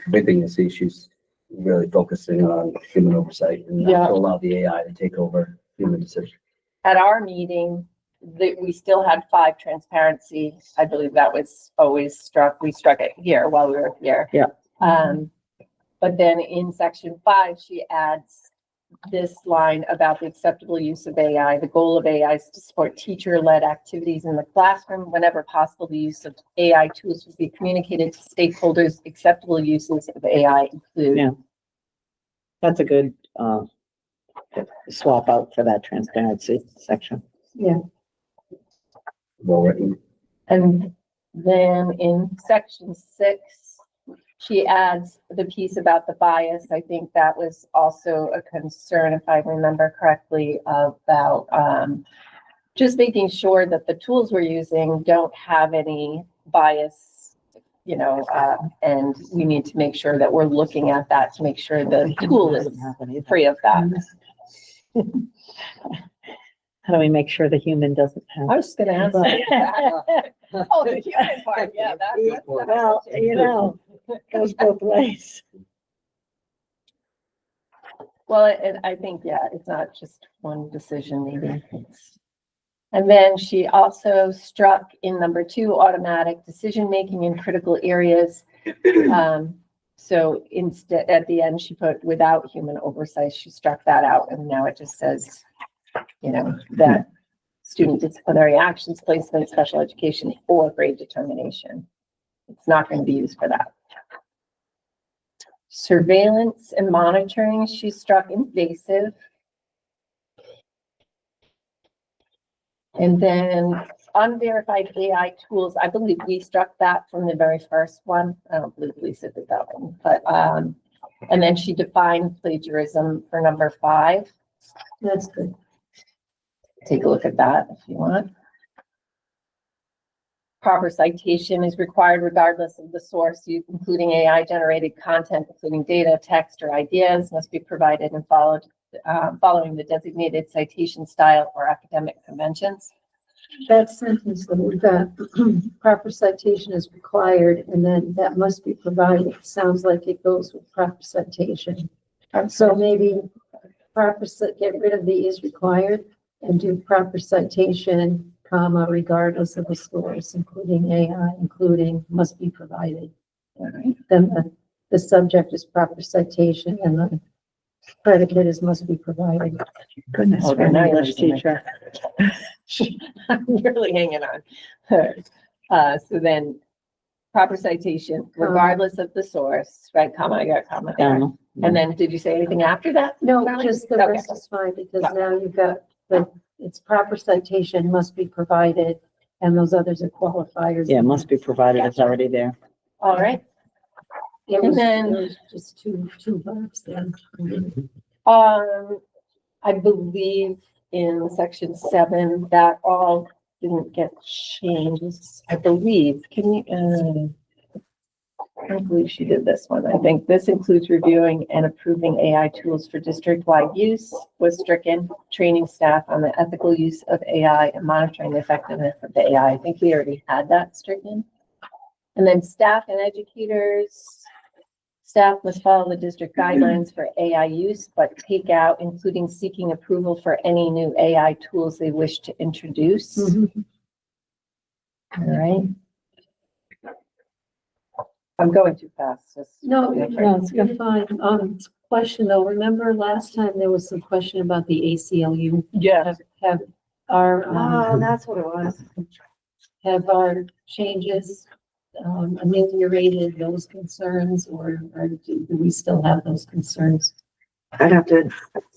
Big thing you see, she's really focusing on human oversight and not to allow the AI to take over human decisions. At our meeting, we still had 5 transparency. I believe that was always struck. We struck it here while we were here. Yeah. But then in section 5, she adds this line about the acceptable use of AI. The goal of AI is to support teacher-led activities in the classroom. Whenever possible, the use of AI tools will be communicated to stakeholders. Acceptable uses of AI include. Yeah. That's a good, swap out for that transparency section. Well written. And then in section 6, she adds the piece about the bias. I think that was also a concern, if I remember correctly, about just making sure that the tools we're using don't have any bias, and we need to make sure that we're looking at that to make sure the tool is free of that. How do we make sure the human doesn't have? I was just gonna ask that. Oh, the human part, yeah, that's. Well, goes both ways. Well, and I think, it's not just one decision maybe. And then she also struck in number 2, automatic decision-making in critical areas. So instead, at the end, she put without human oversight, she struck that out. And now it just says, that student disciplinary actions, placement, special education, or grade determination. It's not going to be used for that. Surveillance and monitoring, she struck invasive. And then unverified AI tools, I believe we struck that from the very first one. I don't believe Lisa did that one, but, and then she defined plagiarism for number 5. That's good. Take a look at that if you want. Proper citation is required regardless of the source, including AI generated content, including data, text, or ideas must be provided and followed following the designated citation style or academic conventions. That sentence, that proper citation is required and then that must be provided, sounds like it goes with proper citation. So maybe get rid of the is required and do proper citation, comma, regardless of the source, including AI, including must be provided. Then the subject is proper citation and the predicate is must be provided. Goodness, Oh, for an now you're English making teacher. I'm really hanging on. So then proper citation, regardless of the source, right, comma, I got comma there. And then, did you say anything after that? No, Marlene? just the Okay. rest is fine, because Yeah. now you've got it's proper citation must be provided, and those others are qualifiers. Yeah, must be provided, it's already there. All right, There And was, then- there was just two verbs there. I believe in section 7, that all didn't get changed, I believe, can you, I don't believe she did this one, I think this includes reviewing and approving AI tools for district-wide use was stricken, training staff on the ethical use of AI and monitoring the effectiveness of the AI, I think we already had that stricken. And then staff and educators, staff must follow the district guidelines for AI use, but take out including seeking approval for any new AI tools they wish to introduce. All right. I'm going too fast. No, you're fine. Question though, remember last time there was some question about the ACLU? Yeah. Have our, Oh, that's what it was. have our changes, ameliorated those concerns, or do we still have those concerns? I'd have to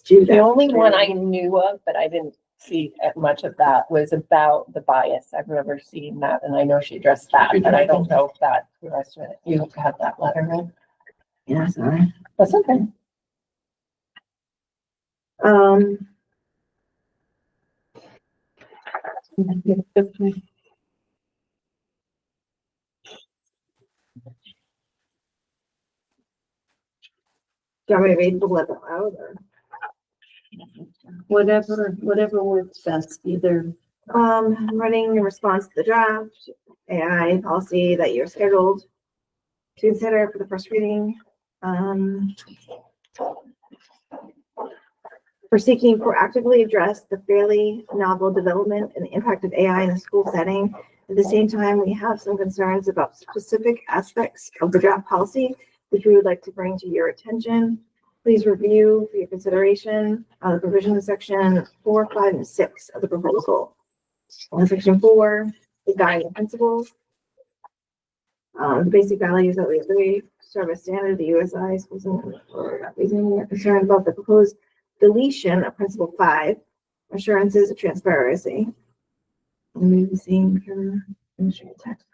do that. The only one I knew of, but I didn't see much of that, was about the bias. I've never seen that, and I know she addressed that, but I don't know if that, the rest of it, you have that letter, right? Yeah, sorry. That's okay. Do you want me to read the letter out or? Whatever works best, either. Running in response to the draft AI policy that you're scheduled to consider for the first reading. For seeking proactively address the fairly novel development and the impact of AI in a school setting. At the same time, we have some concerns about specific aspects of the draft policy, which we would like to bring to your attention. Please review for your consideration the provisions of section 4, 5, and 6 of the proposal. On section 4, the guiding principles. The basic values that we agree serve as standard of the USI schools, and for that reason, we are concerned about the proposed deletion of principle 5, assurances of transparency. And we've seen from administrative text.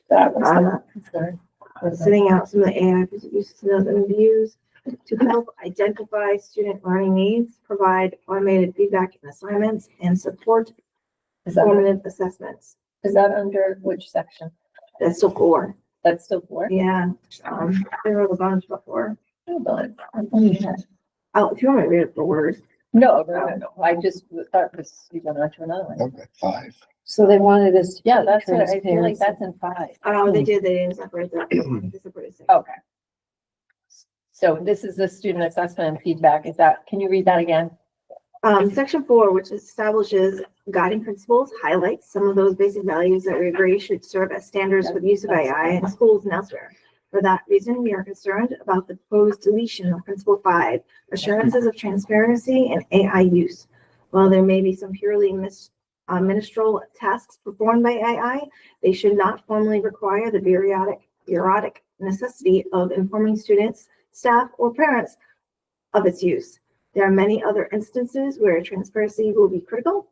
That was the concern. Sitting out some of the AI uses and views to help identify student learning needs, provide automated feedback and assignments, and support Is that, formative assessments. is that under which section? That's still 4. That's still 4? Yeah, I wrote a bunch before. Hold on. Oh, if you want me to read it for word. No, I just thought this, you went on to another one. Okay, 5. So they wanted us to. Yeah, put that's what I feel like transparency. that's in 5. Oh, they didn't separate that. They separated 6. Okay. So this is the student assessment and feedback. Is that, can you read that again? Section 4, which establishes guiding principles, highlights some of those basic values that we agree should serve as standards for the use of AI in schools and elsewhere. For that reason, we are concerned about the proposed deletion of principle 5, assurances of transparency and AI use. While there may be some purely ministerial tasks performed by AI, they should not formally require the bureaucratic necessity of informing students, staff, or parents of its use. There are many other instances where transparency will be critical.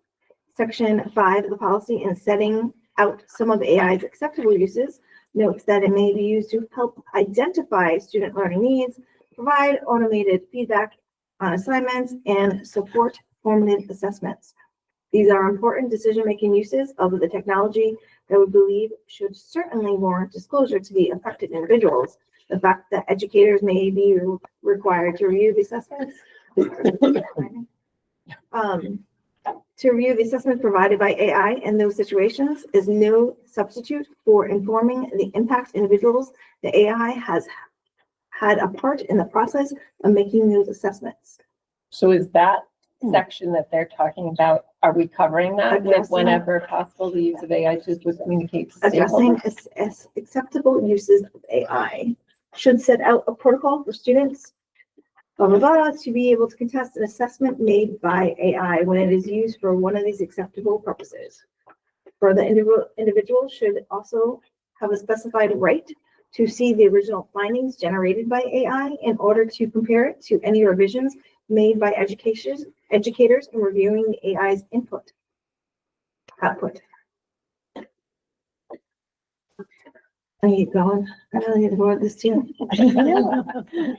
Section 5 of the policy, in setting out some of AI's acceptable uses, notes that it may be used to help identify student learning needs, provide automated feedback on assignments, and support formative assessments. These are important decision-making uses of the technology that we believe should certainly warrant disclosure to the affected individuals. The fact that educators may be required to review the assessments provided by AI in those situations is no substitute for informing the impact individuals the AI has had a part in the process of making those assessments. So is that section that they're talking about, are we covering that with Addressing- whenever possible, the use of AI to communicate to Addressing stakeholders? as acceptable uses of AI should set out a protocol for students, blah, blah, blah, to be able to contest an assessment made by AI when it is used for one of these acceptable purposes. For the individual should also have a specified right to see the original findings generated by AI in order to compare it to any revisions made by educators in reviewing the AI's output. I keep going. I really need to go with this too. I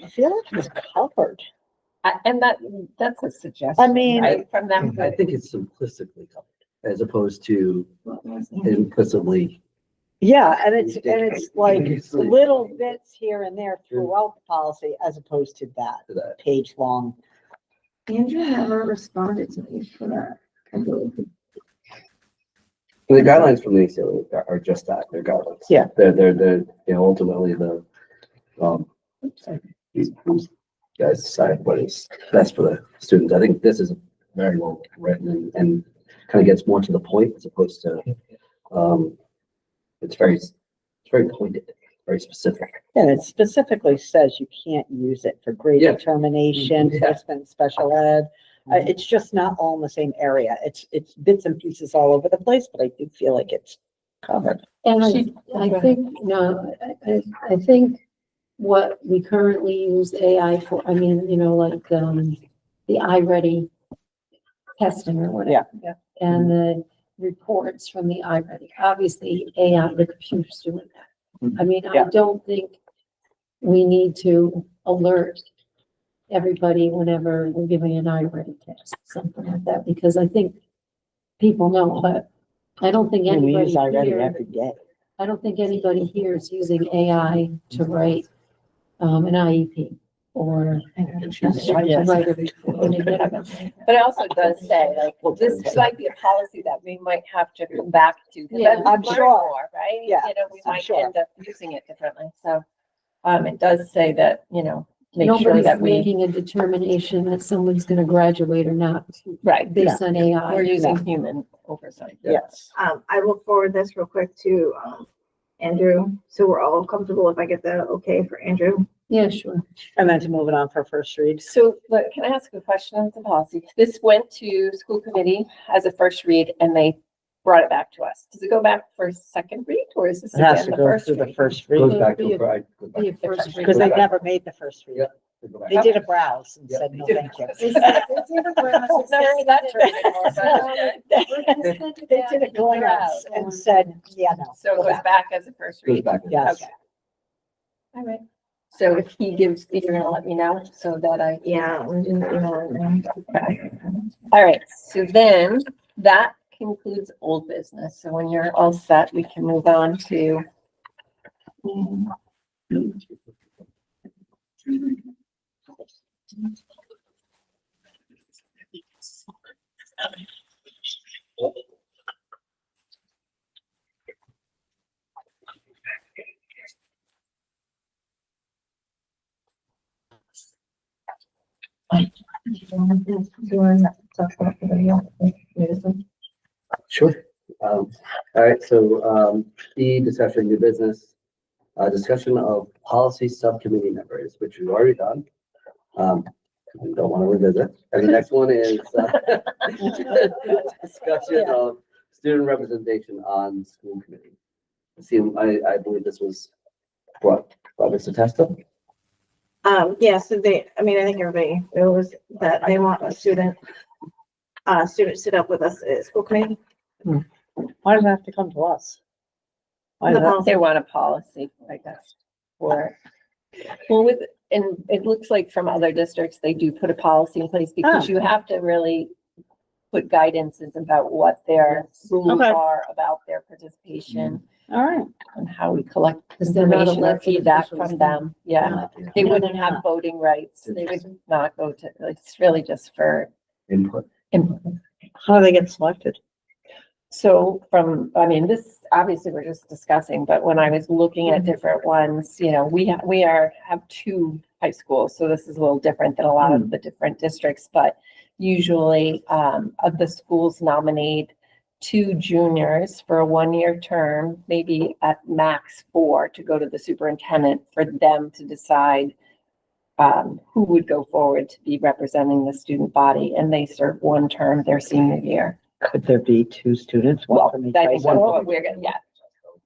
feel like it's covered. And that's a suggestion. I mean- right, from them. I think it's simplistically covered as opposed to implicitly. Yeah, and it's like It's little bits here and there throughout the policy as opposed to that to that. page long. Andrew never responded to me for that. I believe. The guidelines from the ACLU are just that, they're guidelines. Yeah. They're, ultimately the, these guys decide what is best for the students. I think this is very well written and kind of gets more to the point as opposed to, it's very pointed, very specific. And it specifically says you can't use it for grade Yeah. determination, Yeah. placement, special ed. It's just not all in the same area. It's bits and pieces all over the place, but I do feel like it's covered. And I think, no, I think what we currently use AI for, I mean, like, the iReady testing or whatever. Yeah. And the reports from the iReady, obviously AI, the computer's doing that. I mean, I Yeah. don't think we need to alert everybody whenever we're giving an iReady test, something like that, because I think people know, but I don't think We anybody use already here, every day. I don't think anybody here is using AI to write, an IEP or to write a report. But it also does say, like, well, this might be a policy that we might have to come back to. 'Cause Yeah, as we I'm learn sure. more, right? Yeah, We I'm might sure. end up using it differently. So, it does say that, make sure Nobody's that we, making a determination that someone's gonna graduate or not right, based on AI. we're using human oversight. Yes. I will forward this real quick to, Andrew, so we're all comfortable if I get the okay for Andrew. Yeah, sure. And then to move it on for first read. So, but can I ask a question on the policy? This went to school committee as a first read and they brought it back to us. Does it go back for second read or is this It has again to the go first through the read? first Goes read, back Be to, a- goes back. Be a first read. because they never made the first read. Yeah. Go back. They did a browse and Yeah. said, no, thank you. They said- they did a browse. I've never heard that term before, but okay. They did a glance and said, yeah, no. So it go goes back. back as a first Goes read? back. Yes. Okay. All right. So if he gives, you're gonna let me know so that I. Yeah, I'm doing the email right now. Okay. All right, so then that concludes old business. So when you're all set, we can move on to. Sure. All right, so, the discussion, new business, discussion of policy subcommittee members, which we've already done. I don't want to revisit. And the next one is, discussion of student representation on school committee. See, I believe this was brought by Mr. Testa. Yeah, so I think everybody knows that they want a student sit up with us at school committee. Why does it have to come to us? Why The does that- policy. They want a policy, I guess, for, well, and it looks like from other districts, they do put a policy in place because you have to really put guidances about what their rules Okay. are about their participation All right. and how we collect Because they're not information or elected feedback officials. from them. Yeah, they wouldn't have voting rights. They would not go to, it's really just for Input. input. How do they get selected? So this, obviously, we're just discussing, but when I was looking at different ones, we have two high schools, so this is a little different than a lot of the different districts, but usually, of the schools nominate 2 juniors for a 1-year term, maybe at max 4 to go to the superintendent for them to decide who would go forward to be representing the student body, and they serve 1 term their senior year. Could there be two students? one Well, from each that high is school? what we're gonna, yeah,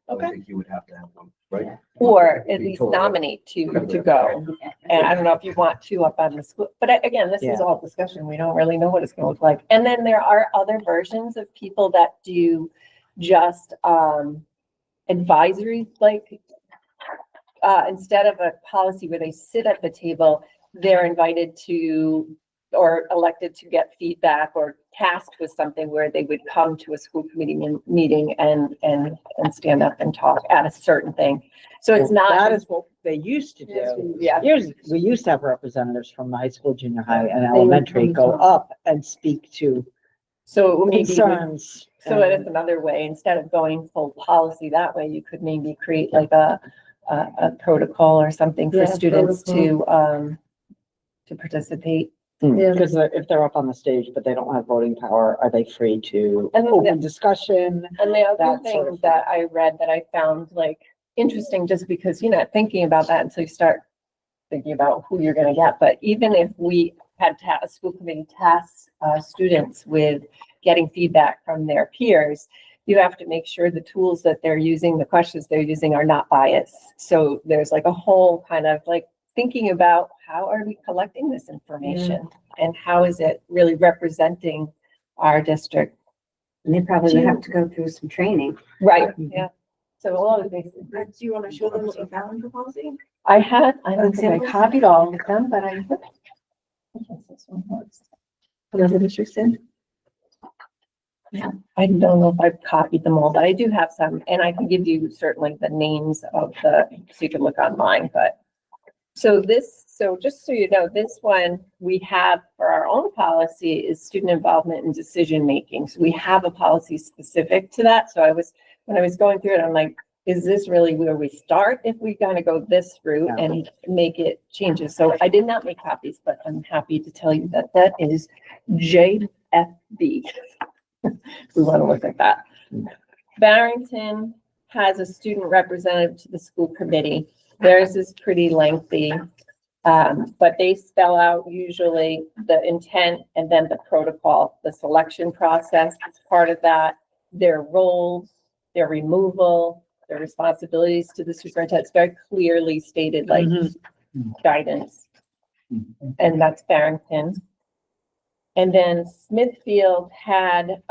I would Okay. think you would have to have one, right? or at Be least totally- nominate two to go. And I don't know if you want two up on the school, but again, this is Yeah. all discussion. We don't really know what it's gonna look like. And then there are other versions of people that do just, advisory, like, instead of a policy where they sit at the table, they're invited to, or elected to get feedback or tasked with something where they would come to a school committee meeting and stand up and talk at a certain thing. So it's not. That is what they used to do. Yeah. We used to have representatives from the high school, junior high and elementary go up and speak to So maybe, concerns. so that's another way, instead of going full policy that way, you could maybe create like a protocol or something for Yeah, students to participate. Because if they're up on the stage, but they don't have voting power, are they free to And open discussion? And the other That sort thing of that I read that I found like interesting, just because you're not thinking about that until you start thinking about who you're gonna get, but even if we had a school committee task students with getting feedback from their peers, you have to make sure the tools that they're using, the questions they're using are not biased. So there's like a whole kind of like thinking about how are we collecting this information and how is it really representing our district? And they probably would have to go through some training. Right, yeah. So a lot of things. Do you want to show them what you found for policy? I don't think I copied all of them, but I. This one works. For the districts in? I don't know if I've copied them all, but I do have some, and I can give you certainly the names of so you can look online, but. So just so you know, this one we have for our own policy is student involvement in decision making. So we have a policy specific to that. So when I was going through it, I'm like, is this really where we start if we kind of go this route and make it changes? So I did not make copies, but I'm happy to tell you that that is JFB. We want to look at that. Barrington has a student representative to the school committee. Theirs is pretty lengthy, but they spell out usually the intent and then the protocol, the selection process is part of that, their roles, their removal, their responsibilities to the superintendent. It's very clearly stated, like guidance. And that's Barrington. And then Smithfield had,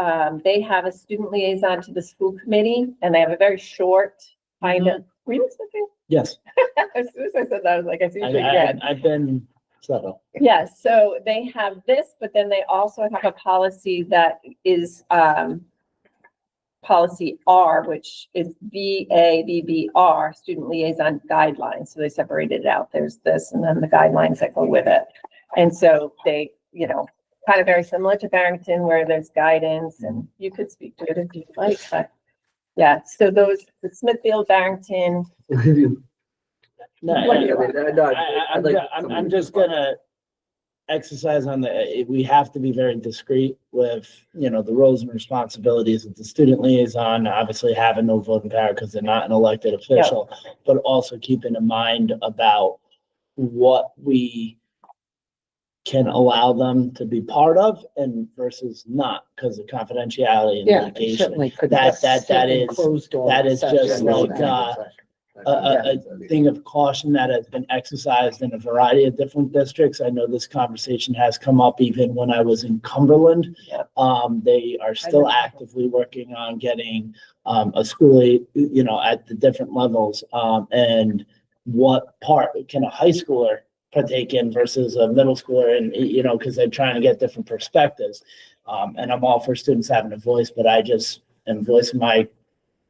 they have a student liaison to the school committee, and they have a very short kind of, were you Smithfield? Yes, As soon as I said that, I was like, I see what you did. I've been subtle. Yes, so they have this, but then they also have a policy that is, policy R, which is VABBR, Student Liaison Guidelines. So they separated it out. There's this and then the guidelines that go with it. And so they, kind of very similar to Barrington where there's guidance and you could speak to it if you'd like, but yeah, so the Smithfield, Barrington. I'm just gonna exercise on we have to be very discreet with, the roles and responsibilities of the student liaison, obviously having no voting power because they're not an elected official, but also keeping in mind about what we can allow them to be part of and versus not because of confidentiality and litigation. Certainly could. That is just session. like, a thing of caution that has been exercised in a variety of different districts. I know this conversation has come up even when I was in Cumberland. They are still actively working on getting a school, at the different levels. And what part can a high schooler partake in versus a middle schooler, and because they're trying to get different perspectives. And I'm all for students having a voice, but I just am voicing my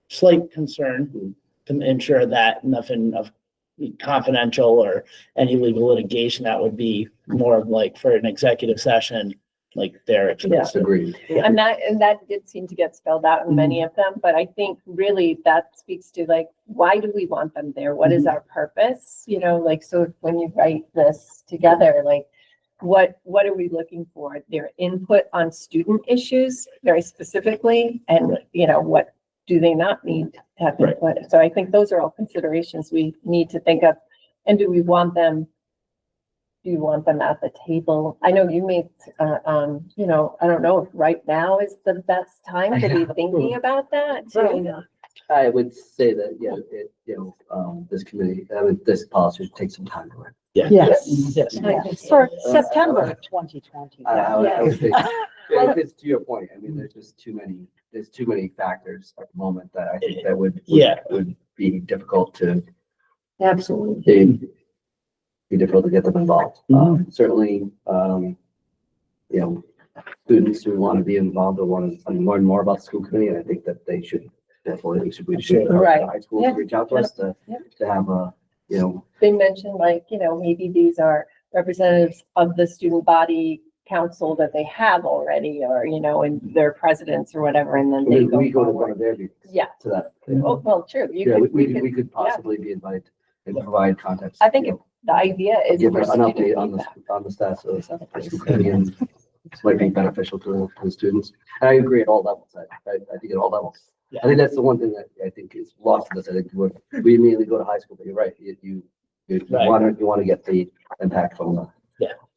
slight concern to ensure that nothing of confidential or any legal litigation that would be more of like for an executive session, like they're expressed. Agreed. And that did seem to get spelled out in many of them, but I think really that speaks to like, why do we want them there? What is our purpose? So when you write this together, like what are we looking for? Their input on student issues very specifically, and what do they not need to have input? So I think those are all considerations we need to think of. And do we want them do you want them at the table? I know you made, you know, I don't know if right now is the best time to be thinking about that too. I would say that, yeah, this committee, this policy should take some time to work. Yes. Yes. Yes. For September 2020. I would say, yeah, it's to your point, I mean, there's just there's too many factors at the moment that I think that would be difficult to, Absolutely. be difficult to get them involved. Certainly, students who want to be involved or want to learn more about the school committee, and I think that they should definitely, we should Right. high schools reach out to us to have a, They mentioned like, you know, maybe these are representatives of the student body council that they have already, or, you know, and their presidents or whatever, and then they we go go to one forward. of their meetings. Yeah. To that. Oh, well, true. You Yeah, could, we could possibly be invited and provide context. I think the idea is. Give for an student update on feedback. the status of the school committee and might be beneficial to the students. And I agree at all levels. I think at all levels. Yeah. I think that's the one thing that I think is lost in this. I think we immediately go to high school, but you're right. You Right. want to get the impact from the,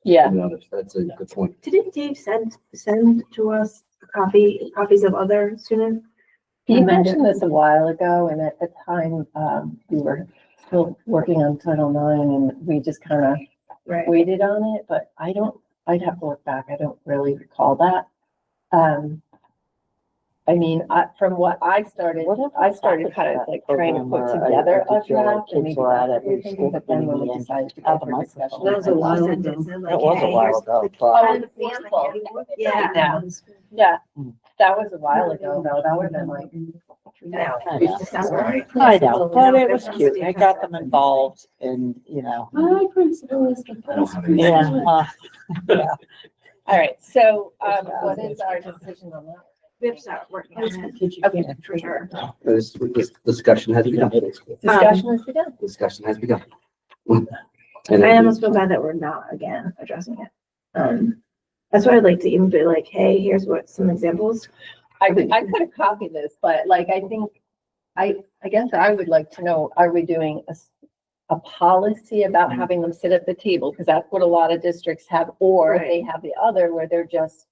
Yeah, from the others. That's a good point. Didn't Dave send to us copies of other student? he mentioned this a while ago, and at the time, we were still working on Title IX, and we just kind of Right. waited on it, but I'd have to look back. I don't really recall that. I mean, from what I started kind of like trying to put together a draft and maybe everything, but then when we decided to go for discussion. That was a while Sent ago. it, said, like, That was a hey, while here's ago. Oh, the sample. Yeah. Yeah, that was a while ago, though. That would have been like. Yeah. I know. December. I know, but it was cute. I got them involved and, My principal is the I don't first. have any- yeah. All right, so, what is our decision on that? We have to start working on it. Okay. For sure. This discussion has begun. Discussion is begun. Discussion has begun. I almost feel bad that we're not again addressing it. That's why I'd like to even be like, hey, here's what some examples. I could have copied this, but like, I think, I guess I would like to know, are we doing a policy about having them sit at the table? Because that's what a lot of districts have, or Right. they have the other where they're just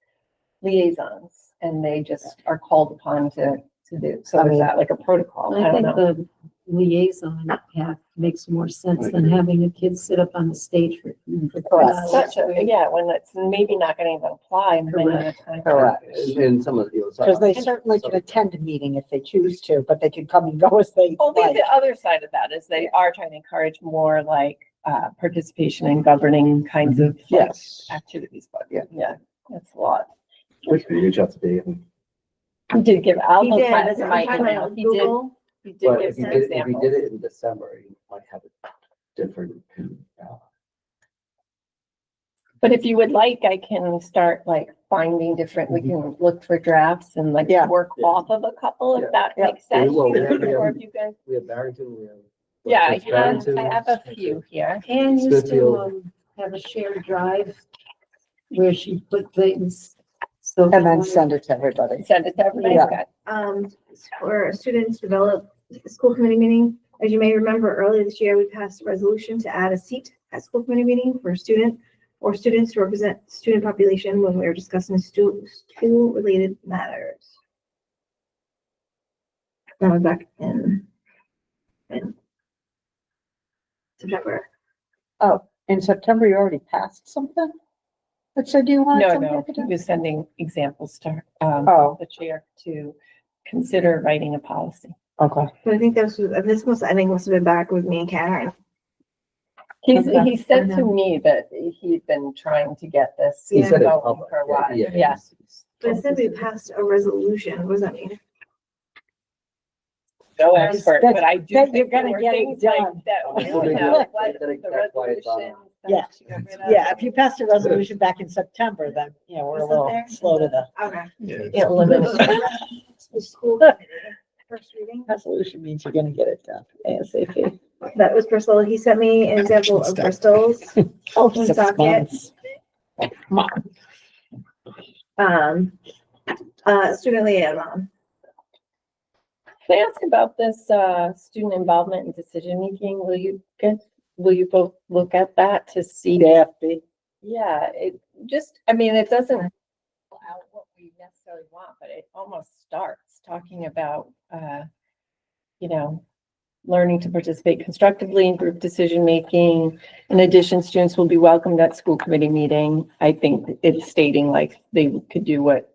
liaisons and they just are called upon to do. So is that like a protocol? I I don't think know. the liaison path makes more sense than having a kid sit up on the stage for. Correct. Such a, yeah, when it's maybe not gonna even apply many of the time. Correct. And some of, Because they certainly can attend a meeting if they choose to, but they can come and go as they Well, like. the other side of that is they are trying to encourage more like, participation in governing kinds of like, Yes. activities, but yeah, that's a lot. which we reach out to Dave. He did give, I'll He look did, back that's at what my I'm talking email, about. he did, Google. he did But give if he some did, if he examples. did it in December, he might have a different. But if you would like, I can start like finding different, we can look for drafts and like Yeah. work off of a couple, if that Yeah. makes sense. Well, we have- Or if you guys, We have Barrington, we have. yeah, Barrington, I have a few here. And used to, Smithfield. have a shared drive where she put things. So. And then send it to everybody. Send it to everybody, Yeah. okay. For students develop a school committee meeting. As you may remember, earlier this year, we passed a resolution to add a seat at school committee meeting for a student or students to represent student population when we were discussing school-related matters. That was back in September. In September, you already passed something? That said you wanted No, something? no, he was sending examples to, Oh. the chair to consider writing a policy. Okay. But I think this must have been back with me and Karen. He said to me that he'd been trying to get this He said it going public. for a while, Yeah. yes. But it said we passed a resolution. What does that mean? No expert, That- but I do that think you're there gonna were get it things like done. that, Oh, you so they know, do. like the That's why it's on. resolution. Yeah. Yeah, if you passed a resolution back in September, then, we're a Is it little there? slow to the, Okay. It limits. The school committee, first reading. resolution means you're gonna get it done ASAP. That was Bristol. He sent me an example of Bristol's. Oh, One 6 socket. months. Student liaison. Can I ask about this, student involvement in decision making? Will you get will you both look at that to see? JFB. Yeah, it just, I mean, it doesn't spell out what we necessarily want, but it almost starts talking about, you know, learning to participate constructively in group decision-making. In addition, students will be welcomed at school committee meeting. I think it's stating like they could do what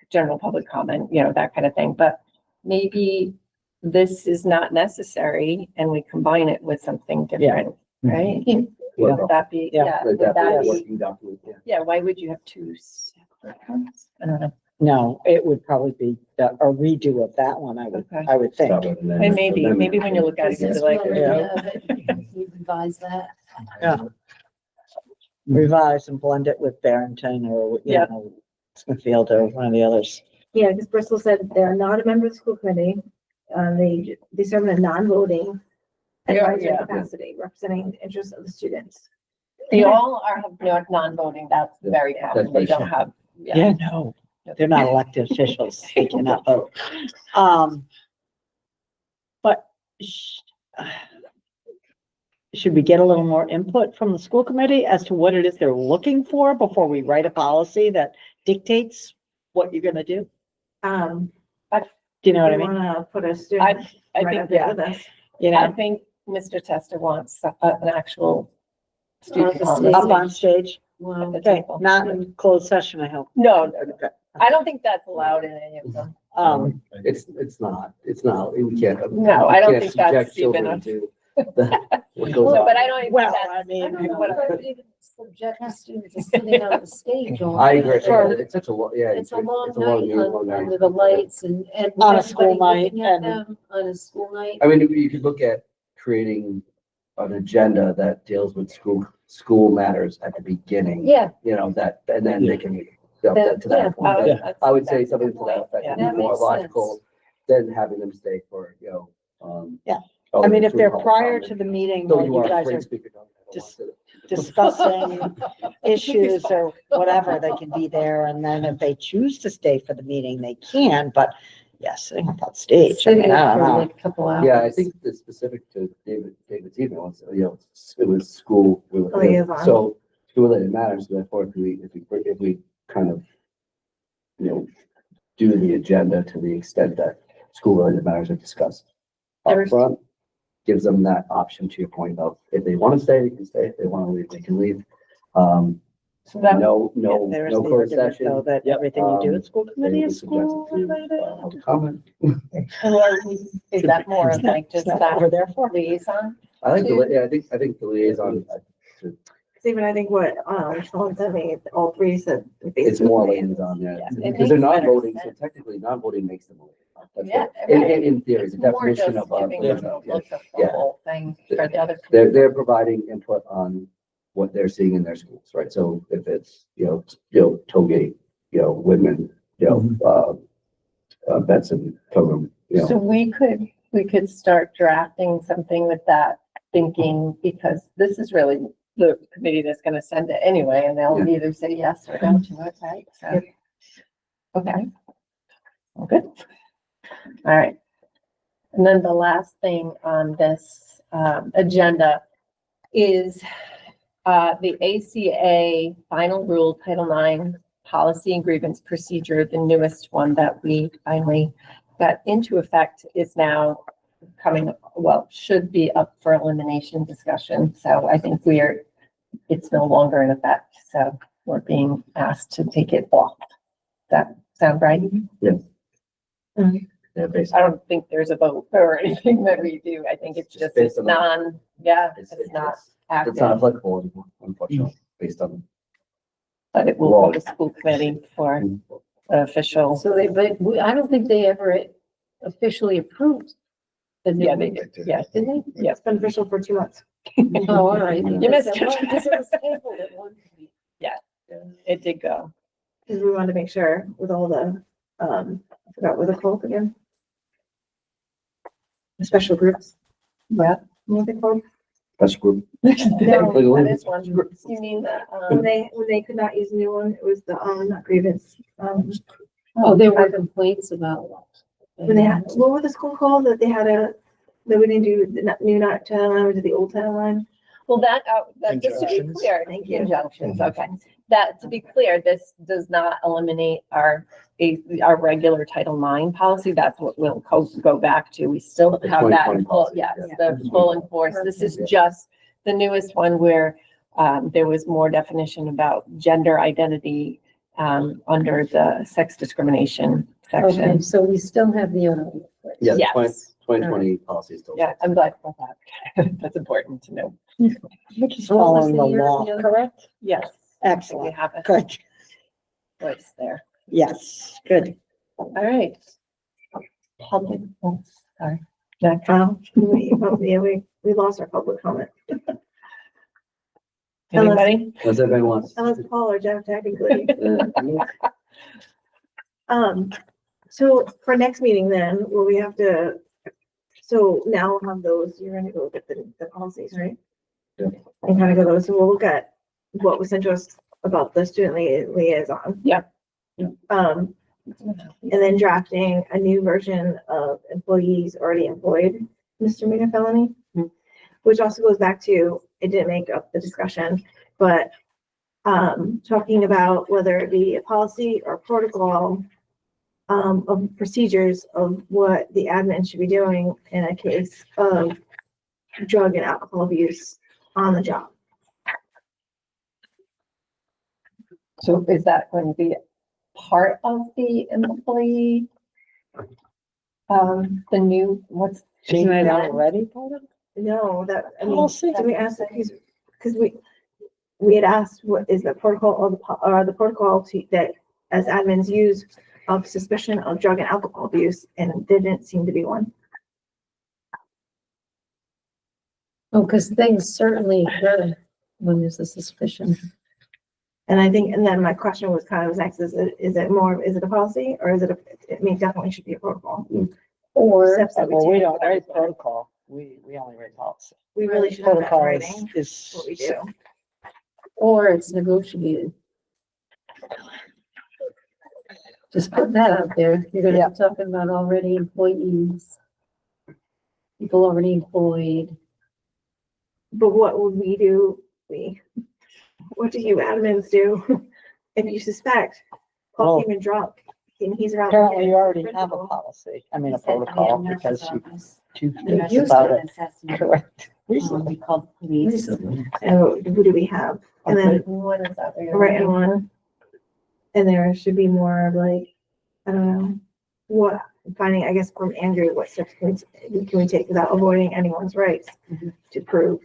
general public comment, you know, that kind of thing, but maybe this is not necessary and we combine it with something different, right? Well, Would that be, Yeah. yeah, Like would that, that be, working document, yeah. yeah, why would you have two separate ones? I don't know. No, it would probably be a redo of that one, Okay. I would think. Rather than- And maybe when you look at it, you'll be like, We revise that. Yeah. Revise and blend it with Barrington or, you Yeah. know, Smithfield or one of the others. Yeah, because Bristol said they're not a member of the school committee. They serve in a non-voting advisory Yeah. capacity, representing the interests of the students. they all are non-voting, that's very common, That's very they don't simple. have, Yeah, no, they're not elected officials. They cannot vote. But should we get a little more input from the school committee as to what it is they're looking for before we write a policy that dictates what you're gonna do? Um, Do you know what I we mean? wanna put a student I right think, up there yeah, with us. You I know, think Mr. Testa wants an actual student the on stage. up the on stage. Wow. at the Okay, table. not in closed session, I hope. No, Okay. I don't think that's allowed in any of them. It's not, we can't. No, we I don't can't think that's subject even children a- to what goes No, on. but I don't even Well, think I that's. mean, don't know what I- Subject the students to sitting on the stage all I day. agree, For- it's such a lot, yeah. It's a long it's a long night year, long night. under the lights and. On a school everybody night looking at and- them On a school night. I mean, you could look at creating an agenda that deals with school matters at the beginning. Yeah. You know, that, and then they can go that- to yeah, that point. that's- I would say that's a something good to that point. effect Yeah. would be That more makes logical than having them stay for, Yeah. oh, I mean, if they're through prior public to the meeting, comment. Though while you you are a guys great are speaker, don't have a lot to- discussing issues or whatever, they can be there, and then if they choose to stay for the meeting, they can, but yes, sitting up on stage, I Sitting mean, I for don't know. like a couple hours. Yeah, I think the specific to David's email was, it was school. Liaison. So school related matters, therefore, if we kind of, do the agenda to the extent that school related matters are discussed upfront, gives them that option to your point of, if they want to stay, they can stay. If they want to leave, they can leave. So that, No There's closed the argument, session. though, that everything you do at school They committee will is be subjected school to, related. comment. is that more of like just Isn't that what that we're there for? liaison? I think, I think the liaison, Cause even I think what, Sean sent me, all three said. it's more basically- liaison, yeah. Yeah, it Because they're makes not better voting, so sense. technically non-voting makes them a liaison. That's Yeah, what- in theory, It's the more just definition of a giving liaison, them a yeah. look at the Yeah. whole thing for the other. They're providing input on what they're seeing in their schools, right? So if it's, Tollgate, Whitman, Benson, Pilgrim, So we could start drafting something with that thinking, because this is really the committee that's gonna send it anyway, and they'll Yeah. either say yes or no to it, right? So, okay. Good. All right. And then the last thing on this agenda is the ACA final rule, Title IX, policy and grievance procedure, the newest one that we finally got into effect, is now coming, should be up for elimination discussion. So I think it's no longer in effect. So we're being asked to take it off. Does that sound right? Yeah, I basically. don't think there's a vote or anything that we do. I think it's just, it's based on- it's not It's not active, applicable anymore, unfortunately, based on. but it will go to school committee for official. So I don't think they ever officially approved the new. Yeah, they did. Yeah, Did they? yeah. It's been official for 2 months. Oh, all right. You missed it. Because it was tabled at one point. It did go. Cause we wanted to make sure with all the, I forgot what they're called again. The special groups, Yeah. what are they called? Special group. No, that is one. You mean the, When they could not use a new one, it was the, not grievance, Oh, there were complaints about. when they had, what was the school called that they had That we didn't do the new town line, or did the old town line? Well, that, just to be Injunctions. clear, Thank you. injunctions, okay. That, to be clear, this does not eliminate our regular Title IX policy. That's what we'll go back to. We still The have that 2020 full, policy, yes, yeah. the full enforce. This is just the newest one where there was more definition about gender identity under the sex discrimination Okay, section. so we still have the other. Yeah, the Yes. 2020 policy is still. Yeah, I'm glad for that. That's important to know. Which is What was following the the year? law, The other- correct? Yes. Excellent. We have a Good. choice there. Yes, good. All right. Public, oh, sorry. Next. We lost our public comment. Anybody? Unless everybody wants. Unless Paul or Jeff technically. uh, So for next meeting then, will we have to, so now we'll have those, you're gonna go look at the policies, right? Yeah. And kind of go those, so we'll look at what was sent to us about the student liaison. Yep. And then drafting a new version of employees already employed misdemeanor felony. Mhm. Which also goes back to, it didn't make up the discussion, but talking about whether it be a policy or protocol of procedures of what the admin should be doing in a case of drug and alcohol abuse on the job. So is that going to be part of the employee? The new, what's? Isn't it already part of it? No, that, I mean, Policy? did we ask that, because we had asked what is the protocol or the protocol that as admins use of suspicion of drug and alcohol abuse, and there didn't seem to be one. Oh, because things certainly occur when there's a suspicion. And I think, and then my question was kind of next, is it a policy, or is it definitely should be a protocol? Or, Steps that Well, we take. don't write protocol. We only write policy. We really should have that in Protocol writing, is. what we do. or it's negotiated. Just put that out there. You're gonna Yeah. be talking about already employees. People already employed. But what would we do? What do you admins do if you suspect Paul Well, came in drunk and he's around? Apparently you already Principal. have a policy, I mean, a He said to the protocol, nurse's because you office. two The things nurse's about did it, an assessment. correct? We Recently. called police. And who do we have? And then What is that? a written one. And there should be more of like, I don't know, what, finding, I guess, from Andrew, what steps can we take without avoiding anyone's rights to prove.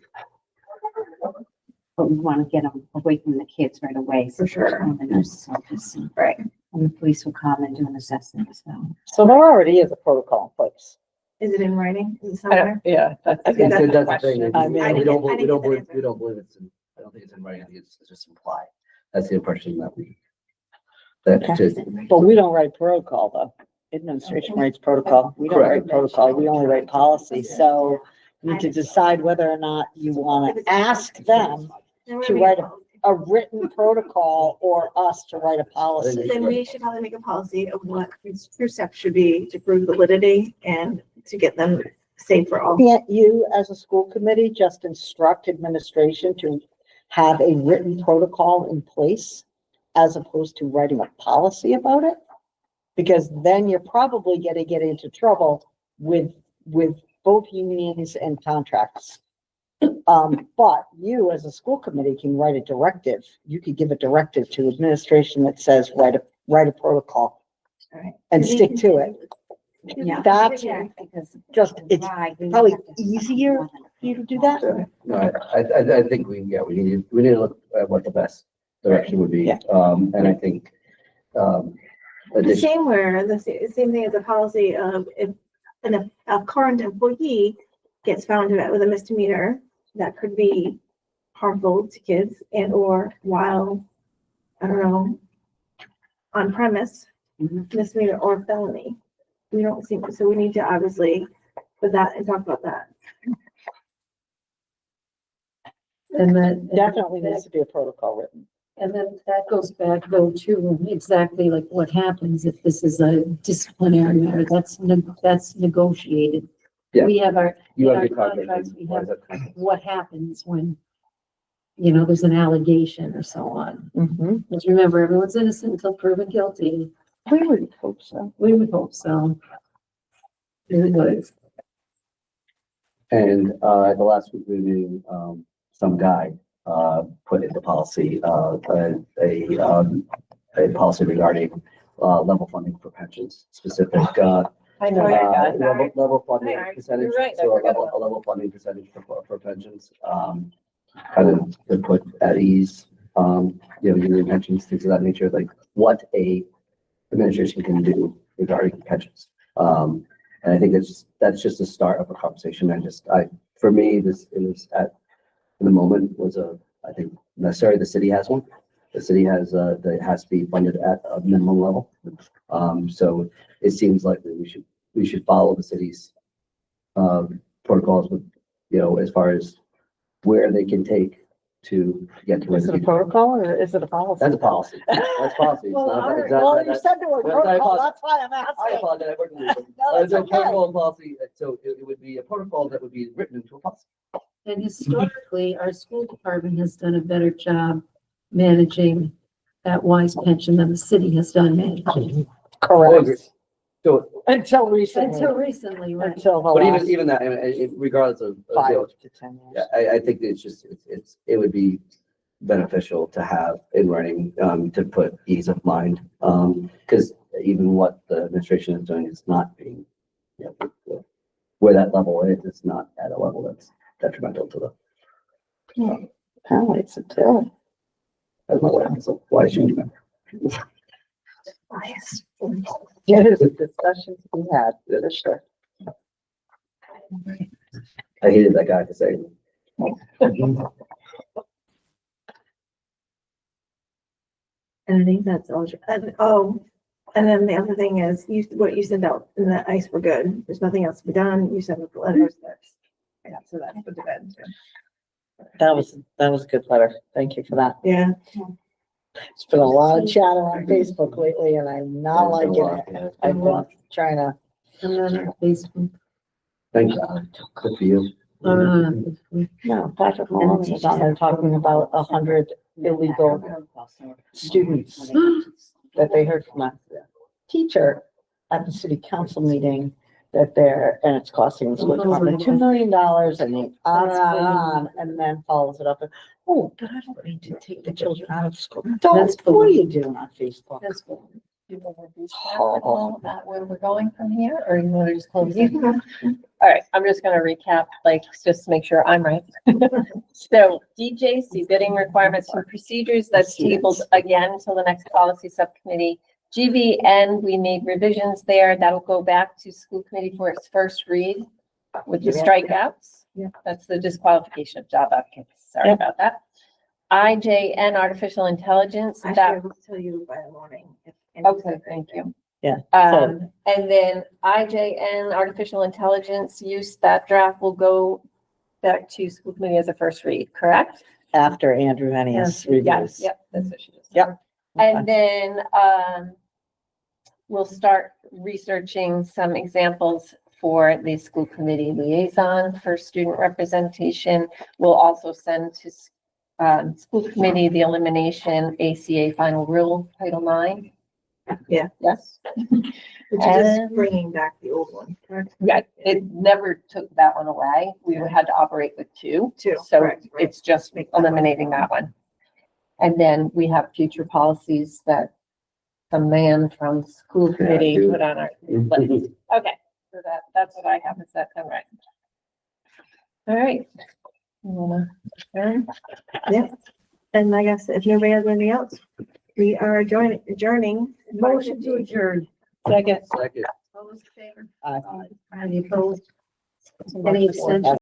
But we want to get them away from the kids right away. So For sure. from the nurse's office. Right. And the police will come and do an assessment as well. So there already is a protocol in place. Is it in writing? Is it I somewhere? don't, yeah, that's. I think That's that's the the thing. question. I mean, We don't, I didn't get that answer. we don't believe it's in, I don't think it's in writing. I think it's just implied. That's the impression that Okay. just, But we don't write protocol though. Administration writes protocol. We don't write Correct. protocol. We only write policy. So you need to decide whether or not you want to ask them to write a written protocol or us to write a policy. Then we should probably make a policy of what true steps should be to prove validity and to get them safe for all. Can't you, as a school committee, just instruct administration to have a written protocol in place as opposed to writing a policy about it? Because then you're probably gonna get into trouble with both unions and contracts. But you, as a school committee, can write a directive. You could give a directive to administration that says, write a protocol Alright. and stick to it. Yeah. That's Yeah, because just, it's why we probably have to- easier for you to do that. no, I think we need to look at what the best direction would be. Yeah. And I think, The same where, the same thing as a policy of if a current employee gets found with a misdemeanor, that could be harmful to kids and or while, I don't know, on premise, misdemeanor or felony. We don't seem, so we need to obviously put that and talk about that. And that. Definitely needs to be a protocol written. And then that goes back though to exactly like what happens if this is a disciplinary matter, that's negotiated. Yeah. We have our, You in have our your contract. contracts, we Why have is that contract? what happens when, there's an allegation or so on. Mhm. Because remember, everyone's innocent until proven guilty. We would hope so. We would hope so. We would. And, at the last week meeting, some guy, put into policy, a policy regarding, level funding for pensions, specific, I know that guy. level funding Sorry. percentage, You're right, I so forgot a level funding percentage for pensions, kind of to put at ease, union pensions, things of that nature, like what a administration can do regarding pensions. And I think that's just the start of a conversation. For me, this is in the moment was I think necessary. The city has one. The city has, that has to be funded at a minimum level. So it seems like we should follow the city's, protocols with, as far as where they can take to get to. Is it a protocol or is it a policy? That's a policy. That's policy. It's Well, not- our- it's not- Well, you that's- said the word that's- I protocol, apologize. that's why I'm I asking. apologize, I wouldn't read it. No, that's It's a okay. protocol and policy, so it would be a protocol that would be written into a policy. And historically, our school department has done a better job managing that wise pension than the city has done managing. Correct. So, Until recently. Until recently, right? Until the but last even that, I mean, regardless of, 5 to 10 years. yeah, I think it's just, it would be beneficial to have in writing, to put ease of mind. Because even what the administration is doing is not being, where that level is, it's not at a level that's detrimental to the, Apparently it's a deal. I don't know what, so why should you? It is a discussion to be had, for sure. I hated that guy for saying. And I think that's all, and then the other thing is, what you sent out in that ice were good. There's nothing else to be done. You sent out the letters, so that's put to bed. That was a good letter. Thank you for that. Yeah. It's been a lot of chatter on Facebook lately and I'm not liking it. I'm not trying to. I'm not on Facebook. Thank God, good for you. No, Patrick Malone was on there talking about 100 illegal students that they heard from a teacher at the city council meeting that and it's costing the school department $2 million and on and on, and then follows it up and, oh, but I don't need to take the children out of school. Don't, what are you doing on Facebook? That's cool. Do you want to do Horrible. about where we're going from here, or you want to just close it? All right, I'm just gonna recap, just to make sure I'm right. So DJC bidding requirements and procedures, that's tabled again until the next policy subcommittee. GBN, we made revisions there. That'll go back to school committee for its first read with the strikeouts. Yeah. That's the disqualification of job applicants. Sorry about that. IJN, artificial intelligence, I that, should tell you by the morning. okay, thank you. Yeah. And then IJN, artificial intelligence use, that draft will go back to school committee as a first read, correct? After Andrew Hennius reviews. Yes, yep, that's what she just said. Yep. And then, we'll start researching some examples for the school committee liaison for student representation. We'll also send to, school committee the elimination ACA final rule, Title IX. Yeah. Yes. Which is just bringing back the old one, correct? Yeah, it never took that one away. We had to operate with two. Two, So correct, right. it's just eliminating that one. And then we have future policies that the man from school committee dude. put on our list. Okay, so that's what I have. Is that all right? All right. You wanna adjourn? Yeah. And I guess if nobody has anything else, we are adjourning. Motion to adjourn. Second. Second. All those in favor? Aye. Any opposed? Any abstentions?